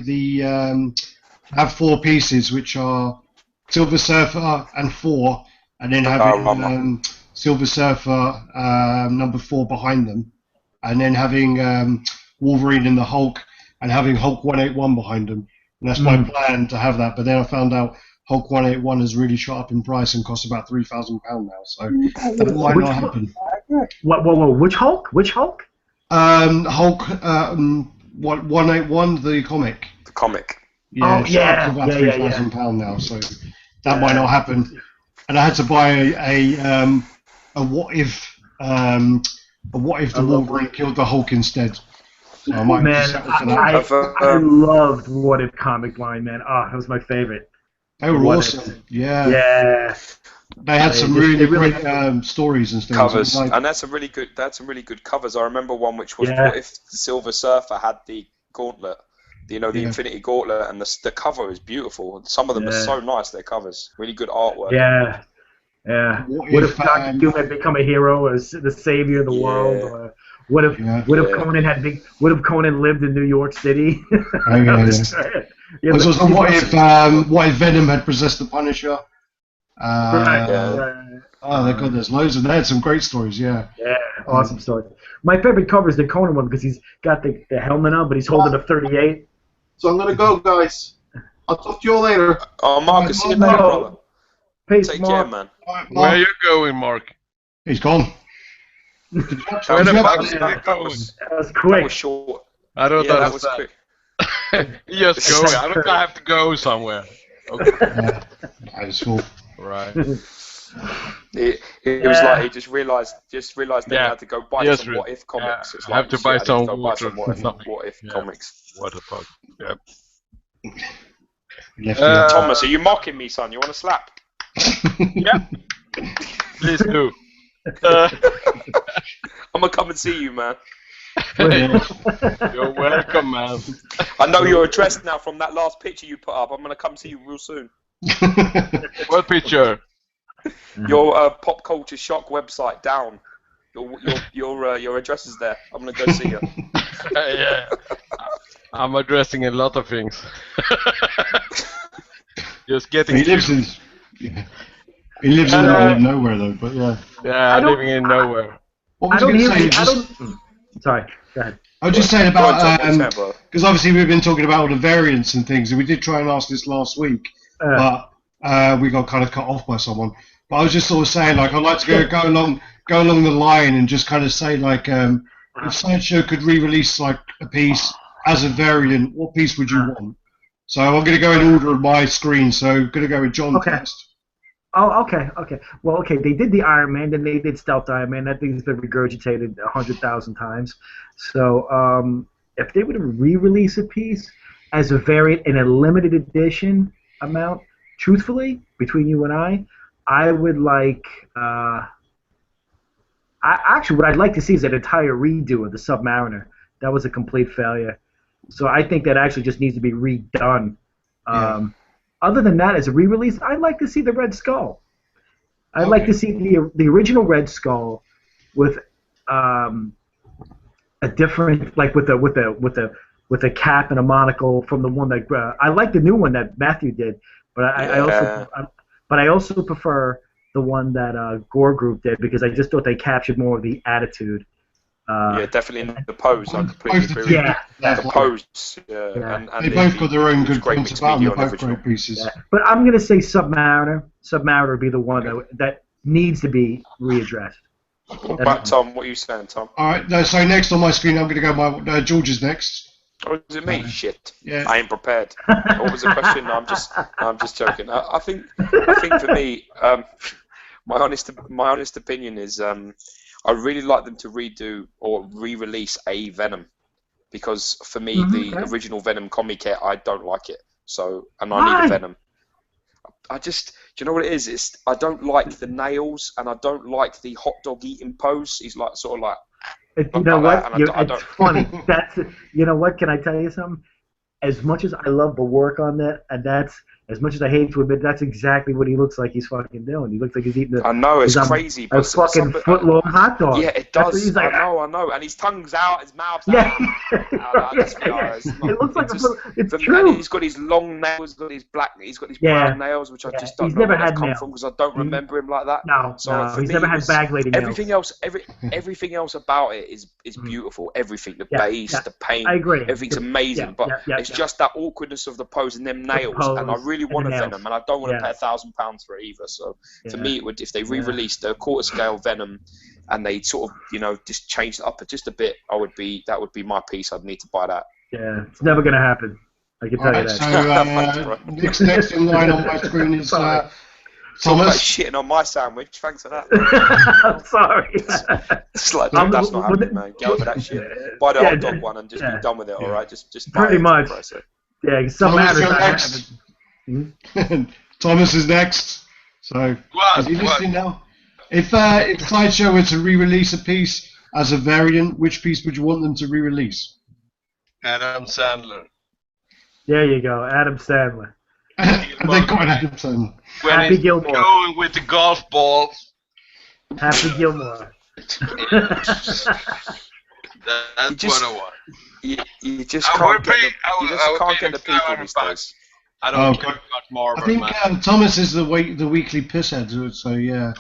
have 4 pieces, which are Silver Surfer and 4, and then having Silver Surfer number 4 behind them, and then having Wolverine and the Hulk, and having Hulk 181 behind them. And that's my plan to have that. But then I found out Hulk 181 has really shot up in price and costs about £3,000 now. So that might not happen. Whoa! Which Hulk? Which Hulk? Hulk 181, the comic. The comic. Yeah, shot up to about £3,000 now. So that might not happen. And I had to buy a what if the Wolverine killed the Hulk instead. So I might settle for that. I loved What If comic line, man. That was my favorite. They were awesome. Yeah. Yeah. They had some really great stories and stuff. Covers, and that's some really good covers. I remember one which was what if the Silver Surfer had the gauntlet, the Infinity Gauntlet, and the cover is beautiful. Some of them are so nice. Their covers, really good artwork. Yeah. What if Dr. Doom had become a hero, as the savior of the world? Or what if Conan lived in New York City? What if Venom had possessed the Punisher? Oh, God, there's loads of them. They had some great stories, yeah. Yeah, awesome story. My favorite cover is the Conan one because he's got the helmet on, but he's holding a .38. So I'm going to go, guys. I'll talk to you all later. Oh, Marcus, see you later, brother. Peace, Take Mark. care, man. Where are you going, Mark? He's gone. Where the fuck is he going? That was That quick. was short. I don't That was quick. He just going. I don't have to go somewhere. Okay. That is cool. Right. It was like he just realised that he had to go buy some What If comics. It's I have to buy some water. water. What If comics. What the fuck? Yep. Thomas, are you mocking me, son? You want to slap? Yep. Please do. I'm gonna come and see you, man. You're welcome, man. I know your address now from that last picture you put up. I'm gonna come see you real soon. What picture? Your Pop Culture Shock website down. Your address is there. I'm gonna go see you. Yeah. I'm addressing a lot of things. Just getting. He lives in the middle of nowhere though, but yeah. Yeah, living in nowhere. What was I going to say? Sorry, go ahead. I was just saying about because obviously we've been talking about all the variants and things, and we did try and ask this last week, but we got kind of cut off by someone. But I was just sort of saying, like, I'd like to go along the line and just kind of say, like, if Sideshow could re-release like a piece as a variant, what piece would you want? So I'm going to go in order of my screen. So I'm going to go with John first. Oh, okay. Well, okay, they did the Iron Man, then they did Stealth Iron Man. That thing's been regurgitated 100,000 times. So if they were to re-release a piece as a variant in a limited edition amount, truthfully, between you and I would like. Actually, what I'd like to see is an entire redo of the Submariner. That was a complete failure. So I think that actually just needs to be redone. Other than that, as a re-release, I'd like to see the Red Skull. I'd like to see the original Red Skull with a different, like with a cap and a monocle from the one that I like the new one that Matthew did, but I also prefer the one that Gore Group did because I just thought they captured more of the attitude. Definitely in the pose. I completely agree with you. The pose. And they both got their own good points about them. They're both great pieces. Yeah. But I'm going to say Submariner. Submariner would be the one that needs to be readdressed. Right, Tom, what are you saying, Tom? All right, so next on my screen, I'm going to go George's next. Oh, is it me? Shit. Yeah. I ain't prepared. What was the question? No, I'm just joking. I think for me, my honest opinion is I really like them to redo or re-release a Venom because for me the original Venom comic kit I don't like it. So I need a Venom. Do you know what it is? I don't like the nails and I don't like the hot dog eating pose. He's like sort of like. You know what? It's funny. You know what? Can I tell you something? As much as I love the work on that, and that's as much as I hate to admit, that's exactly what he looks like he's fucking doing. He looks like he's eating I know, it's crazy. A fucking foot-long hot dog. Yeah, it does. I know. And his tongue's out, his mouth's out. It looks like it's true. And he's got his long nails, he's got these brown nails, which I just don't know where they come from because I don't remember him like that. No, he's never had bag lady nails. Everything else about it is beautiful. Everything, the base, the paint, I agree. Everything's amazing. But it's just that awkwardness of the pose and them nails. And I really want a Venom, and I don't want to pay £1,000 for it either. So for me, it would if they re-released the quarter scale Venom, and they sort of just changed it up just a bit, that would be my piece. I'd need to buy that. Yeah, it's never going to happen. I can tell you that. So next in line on my screen is Thomas. Shitting on my sandwich. Thanks for that. I'm sorry. It's like, that's not happening, man. Get over that shit. Buy the hot dog one and just be done with it. All right, just buy pretty it, much. Yeah, some matters. Thomas is next. So is he listening now? If Sideshow were to re-release a piece as a variant, which piece would you want them to re-release? Adam Sandler. There you go, Adam Sandler. They got an Adam Sandler. Happy Gilmore. Going with the golf balls. Happy Gilmore. That's what I want. You just can't get the people these days. I don't care much more. I think Thomas is the weekly pisshead, so yeah.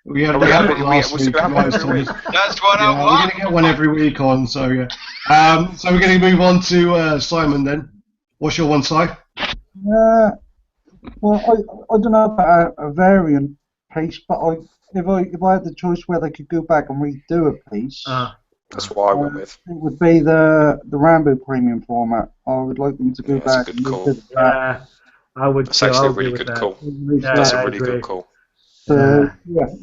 We had it last week. That's what I want. We're going to get one every week on, so yeah. So we're going to move on to Simon then. What's your one, Si? Well, I don't know about a variant piece, but if I had the choice where they could go back and redo a piece, that's what I went with. It would be the Rambo premium format. I would like them to go back. That's a good call. I would. That's actually a really good call. That's a really good call. So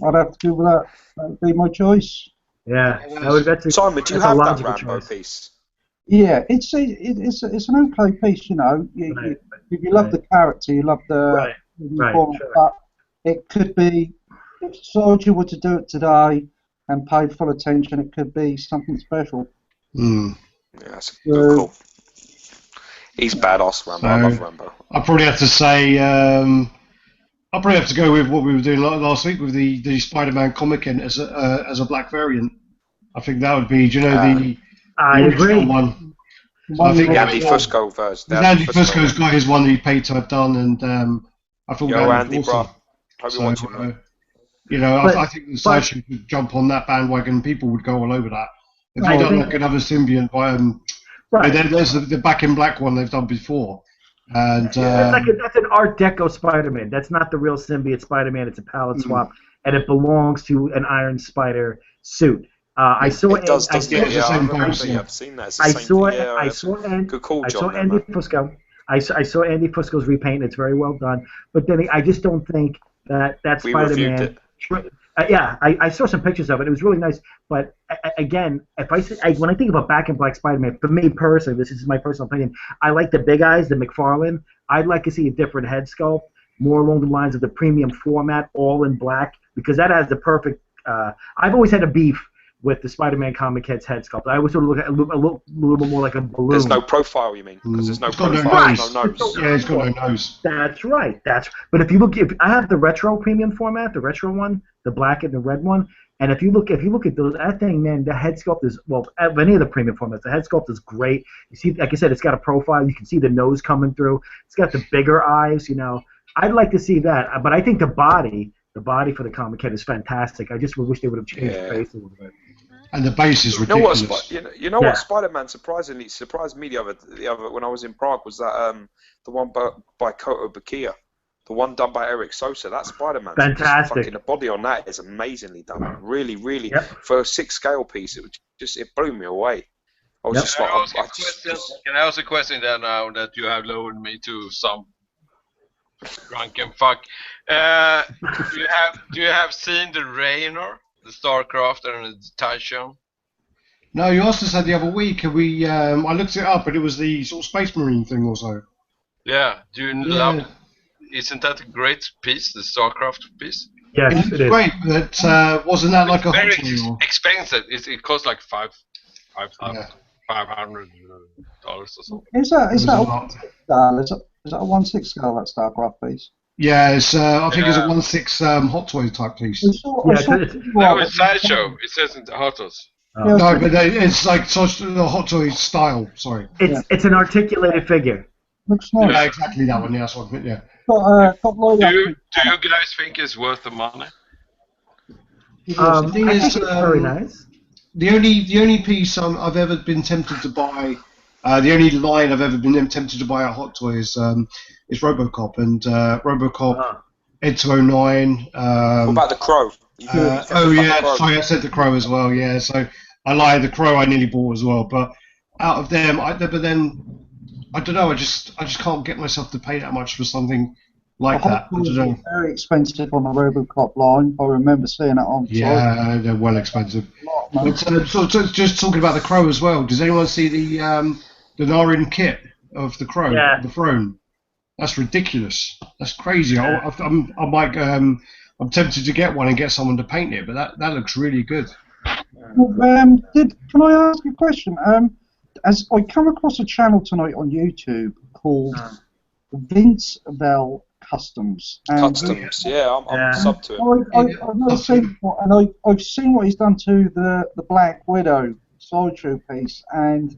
I'd have to go with that. That would be my choice. Yeah, I would bet. Simon, do you have that Rambo piece? Yeah, it's an okay piece, you know. If you love the character, you love the format, but it could be if Soldier were to do it today and paid full attention, it could be something special. Yeah, that's a good call. He's badass, Rambo. I love Rambo. I'll probably have to say, I'll probably have to go with what we were doing last week with the Spider-Man comic as a black variant. I think that would be, the original one. I think Andy Fusco version. Andy Fusco's got his one that he paid to have done, and I thought that Andy, was awesome. Hope you're watching, I think the Sideshow could jump on that bandwagon. People would go all over that. If they've done like another symbiote, there's the Back in Black one they've done before. And that's an Art Deco Spider-Man. That's not the real symbiote Spider-Man. It's a palette swap, and it belongs to an Iron Spider suit. I saw Andy Fusco. I saw Andy Fusco's repaint. It's very well done. But then I just don't think that Spider-Man. I saw some pictures of it. It was really nice. But again, when I think about Back in Black Spider-Man, for me personally, this is my personal opinion. I like the big eyes, the McFarlane. I'd like to see a different head sculpt. more along the lines of the premium format, all in black, because that has the perfect. I've always had a beef with the Spider-Man comic head sculpt. I always sort of look at a little bit more like a balloon. There's no profile, you mean? Because there's no profile, no no nose. Yeah, it's got no nose. That's right. But if you look, if I have the retro premium format, the retro one, the black and the red one, and if you look at those, that thing, man, the head sculpt is, well, of any of the premium formats, the head sculpt is great. You see, like I said, it's got a profile. You can see the nose coming through. It's got the bigger eyes. You know, I'd like to see that, but I think the body for the comic head is fantastic. I just wish they would have changed the face a little bit. And the base is ridiculous. You know what? Spider-Man surprised me the other when I was in Prague was that the one by Koto Bakia, the one done by Eric Sosa. That Spider-Man, fantastic. Fucking the body on that is amazingly done. Really, for a 6-scale piece, it blew me away. I was just like, can I ask a question there now that you have lowered me to some drunken fuck? Do you have seen the Rainer? The StarCraft and the Sideshow? No, you asked us that the other week, and we I looked it up, and it was the sort of Space Marine thing also. Yeah, do you love? Isn't that a great piece, the StarCraft piece? Yes, it is. Great, but wasn't that like a very hot expensive? It costs like $500 or something. Is that a 1/6 scale? Is that a 1/6 scale, that StarCraft piece? Yeah, it's I think it's a 1/6 Hot Toys type piece. No, it's Sideshow. It says in the Hot Toys. No, but it's like the Hot Toys style. Sorry. It's an articulated figure. Looks nice. Yeah, exactly that one. Yeah, that's what I meant. Yeah. Do you guys think it's worth the money? The thing I is, think it's very nice. The only piece I've ever been tempted to buy, the only line I've ever been tempted to buy at Hot Toys is RoboCop, and RoboCop Ed 209. What about the Crow? Sorry, I said the Crow as well. Yeah, so I lied. The Crow I nearly bought as well, but out of them, but then I don't know. I just can't get myself to pay that much for something like that. I don't know. Very expensive on the RoboCop line. I remember seeing it on. Yeah, they're well expensive. But so just talking about the Crow as well. Does anyone see the Narin kit of the Crow, the throne? That's ridiculous. That's crazy. I'm tempted to get one and get someone to paint it, but that looks really good. Well, can I ask you a question? As I come across a channel tonight on YouTube called Vince Vell Customs. I'm sub to him. I've not seen and I've seen what he's done to the Black Widow Sideshow piece, and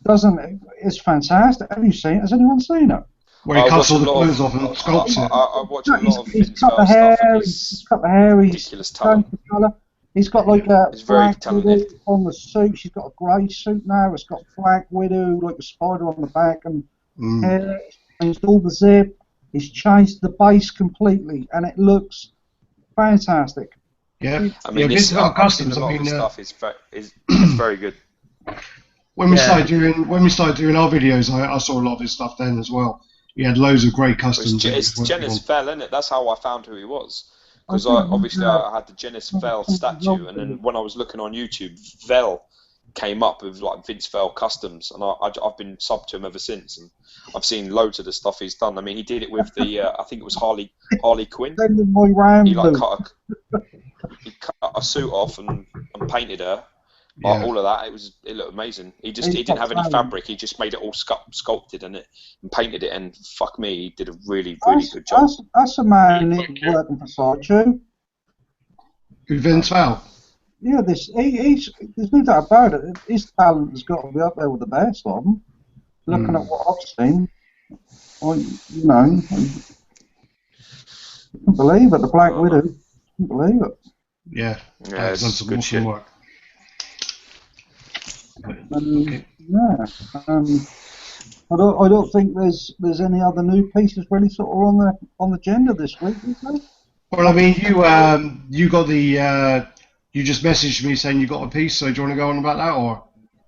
it's fantastic. Have you seen it? Has anyone seen it? Where he cuts all the clothes off and sculpts it. I watch a lot of he's cut the hair. He's cut the hair. He's changed the colour. He's got like a Black Widow on the suit. She's got a grey suit now. It's got Black Widow, like a spider on the back, and hair. He's changed all the zip. He's changed the base completely, and it looks fantastic. Yeah, I mean, this customs. Stuff is very good. When we started doing our videos, I saw a lot of his stuff then as well. He had loads of great customs. It's Genis Vell, isn't it? That's how I found who he was. Because I had the Genis Vell statue, and then when I was looking on YouTube, Vell came up with like Vince Vell Customs, and I've been sub to him ever since, and I've seen loads of the stuff he's done. I mean, he did it with the I think it was Harley Quinn. He cut a suit off and painted her. All of that, it looked amazing. He didn't have any fabric. He just made it all sculpted and painted it. And fuck me, he did a really good job. That's a man working for Sideshow. Vince Vell. Yeah, there's no doubt about it. His talent has got to be up there with the best of them. Looking at what I've seen, I can't believe it. The Black Widow, I can't believe it. Yeah, it's some good shit. Work. I don't think there's any other new pieces really sort of on the agenda this week, is there? Well, I mean, you got the you just messaged me saying you got a piece. So do you want to go on about that, or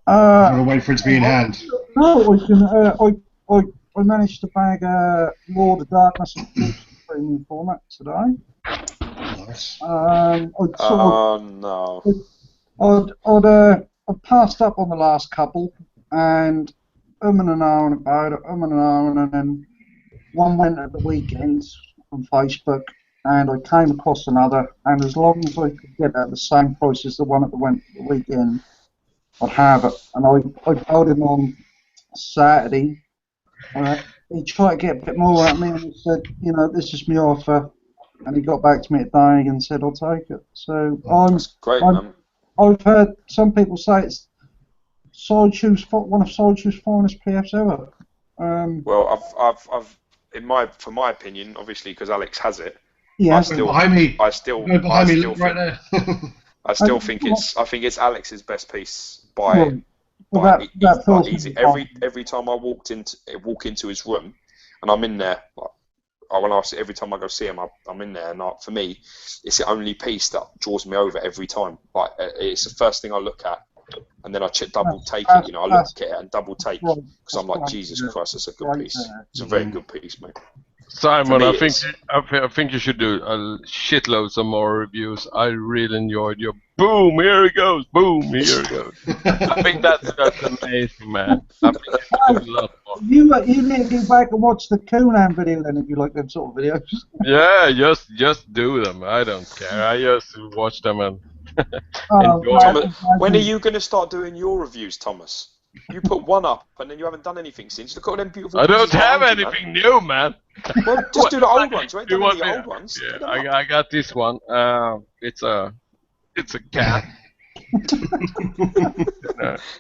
do you want to wait for it to be in hand? No, I managed to bag Lord of Darkness in premium format today. Nice. I'd passed up on the last couple, and and ahhing about it, and then one went at the weekends, on Facebook, and I came across another, and as long as I could get it at the same price as the one at the weekend, I'd have it. And I told him on Saturday. He tried to get a bit more out of me, and he said, you know, this is my offer. And he got back to me today and said, I'll take it. So That's great, man. I've heard some people say it's one of Sideshow's finest PFs ever. Well, I've for my opinion, obviously, because Alex has it. Yeah. I still think it's Alex's best piece by easy. Every time I walk into his room, and I'm in there. Every time I go see him, I'm in there, and for me, it's the only piece that draws me over every time. Like it's the first thing I look at, and then I double take it. You know, I look at it and double take because I'm like, Jesus Christ, that's a good piece. It's a very good piece, mate. Simon, I think you should do a shitload some more reviews. I really enjoyed your boom. Here it goes. Boom. Here it goes. I think that's amazing, man. I think you should do a lot more. You need to go back and watch the Conan video then if you like them sort of videos. Yeah, just do them. I don't care. I just watch them and enjoy. Thomas, when are you going to start doing your reviews, Thomas? You put one up and then you haven't done anything since. Look at all them beautiful. I don't have anything new, man. Well, just do the old ones. You ain't done any old ones. Yeah, I got this one. It's a cat.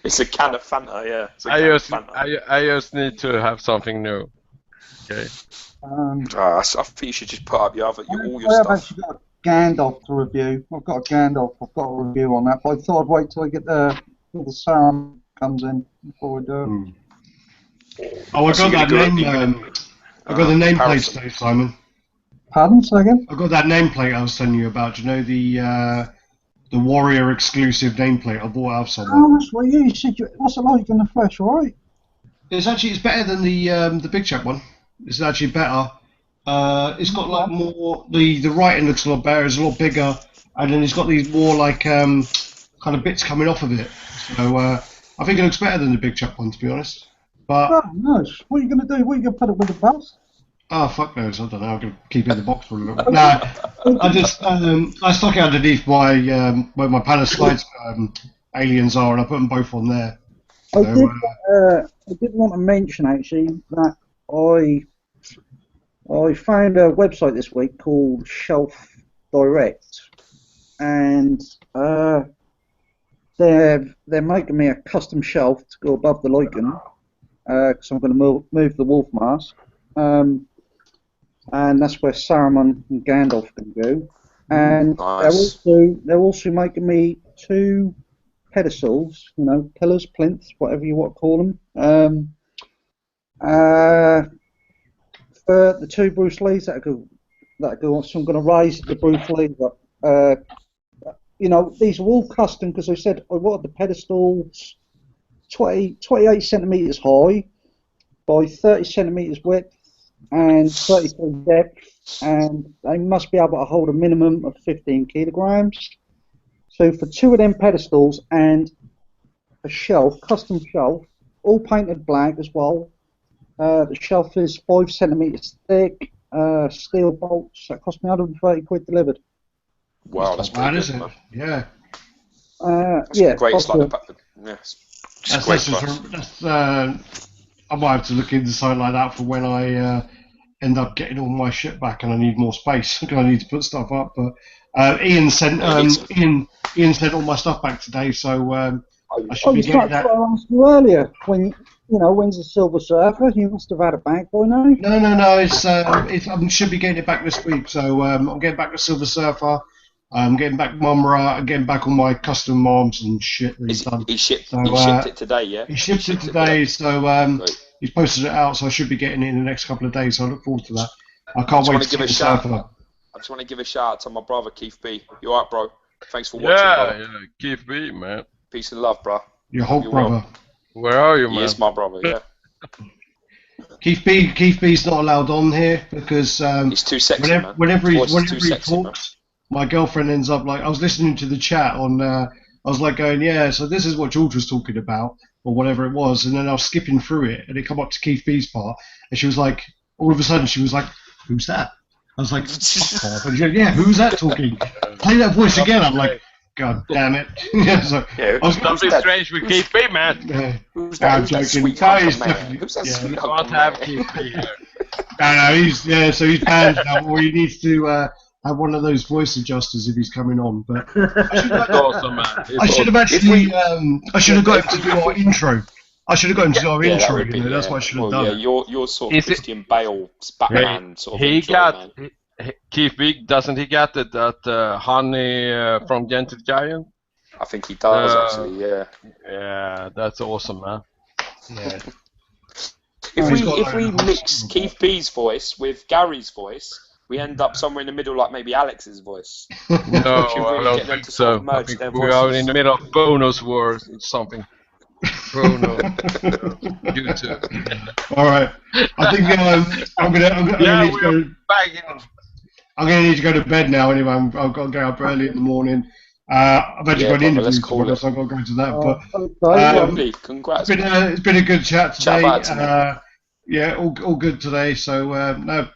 It's a can of Fanta, yeah. I just need to have something new. Okay. I think you should just put up all your I've stuff. actually got a Gandalf to review. I've got a Gandalf. I've got a review on that, but I thought I'd wait till I get the Saruman comes in before we do it. Oh, I got that name. I got the nameplate today, Simon. Pardon, say again? I got that nameplate I was telling you about. You know the Warrior exclusive nameplate. I bought it off somewhere. Oh, that's what you said. What's it like in the flesh? All right. It's better than the Big Chap one. It's actually better. It's got like more. The writing looks a lot better. It's a lot bigger, and then it's got these more like kind of bits coming off of it. So I think it looks better than the Big Chap one, to be honest. But oh, nice. What are you going to do? What are you going to put it with the bus? Oh, fuck knows. I don't know. I'm going to keep it in the box for a little bit. Nah, I just I stuck it underneath my where my Palace Slides aliens are, and I put them both on there. So, I did want to mention actually that I found a website this week called Shelf Direct, and they're making me a custom shelf to go above the Lycan, because I'm going to move the wolf mask, and that's where Saruman and Gandalf can go. And nice. they're also making me 2 pedestals, you know, pillars, plinths, whatever you want to call them, for the 2 Bruce Lees that go on. So I'm going to raise the Bruce Lee up. You know, these are all custom because I said I wanted the pedestals 28 centimeters high by 30 centimeters width and 33 depth, and they must be able to hold a minimum of 15 kilograms. So for 2 of them pedestals and a shelf, custom shelf, all painted black as well. The shelf is 5 centimeters thick, steel bolts. That cost me 130 quid delivered. Wow, that's pretty good, isn't it? Yeah. Yeah. Great. It's like I might have to look into something like that for when I end up getting all my shit back and I need more space. I need to put stuff up. But Ian sent all my stuff back today, so I should be getting that. I asked you earlier when's the Silver Surfer? You must have had it back by now. No. I should be getting it back this week. So I'm getting back the Silver Surfer. I'm getting back Mumra. I'm getting back all my custom arms and shit that he's done. He shipped it today, yeah? He shipped it today, so he's posted it out, so I should be getting it in the next couple of days, so I look forward to that. I can't wait to give a shout out. I just want to give a shout out to my brother, Keith B. You alright, bro? Thanks for watching, bro. Yeah, Keith B, man. Peace and love, bro. Your Hulk brother. Where are you, man? He is my brother, yeah. Keith B's not allowed on here because he's too sexy, man. Whenever he talks, my girlfriend ends up like, I was listening to the chat on, I was like going, yeah, so this is what George was talking about, or whatever it was, and then I was skipping through it, and it come up to Keith B's part, and she was like, all of a sudden she was like, who's that? I was like, fuck off. And he goes, yeah, who's that talking? Play that voice again. I'm like, God damn it. Yeah, I was something strange with Keith B, man. Who's that? I'm joking. Sweet No, Uncle he's Man? definitely- Who's that yeah, sweet We Uncle can't have Man? Keith B here. No, so he's banned now, or he needs to have one of those voice adjusters if he's coming on. But It's awesome, man. It's I should have actually, I should have got him to do our intro. I should have got him to do our Yeah, that intro. would be, That's what I should have well, done. yeah, you're sort of Is it- Christian Bale, Batman sort of. He intro, got man. Keith B. Doesn't he get it? That Honey from Gentle Giant? I think he does actually. Yeah. Yeah, that's awesome, man. Yeah. If we mix Keith B's voice with Gary's voice, we end up somewhere in the middle, like maybe Alex's voice. No, Should really I don't get them think to sort so. of merge I think their we are voices. in the middle of bonus wars or something. Bono. YouTube. All right. I think I'm gonna need to go. Back in. I'm gonna need to go to bed now. Anyway, I've got to get up early in the morning. I've actually got an interview tomorrow, so I've got to go to that. But Lovely, congrats. it's been a good chat today. Chat back to Yeah, all good today. So no,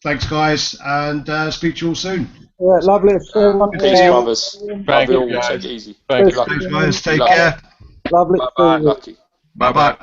thanks guys, and speak to you all soon. Yeah, lovely. Peace, brothers. Thank you, Love you all. guys. Take it easy. Thank Good luck. Thanks guys. Take Love care. Lovely. Bye-bye. Lucky. Bye bye.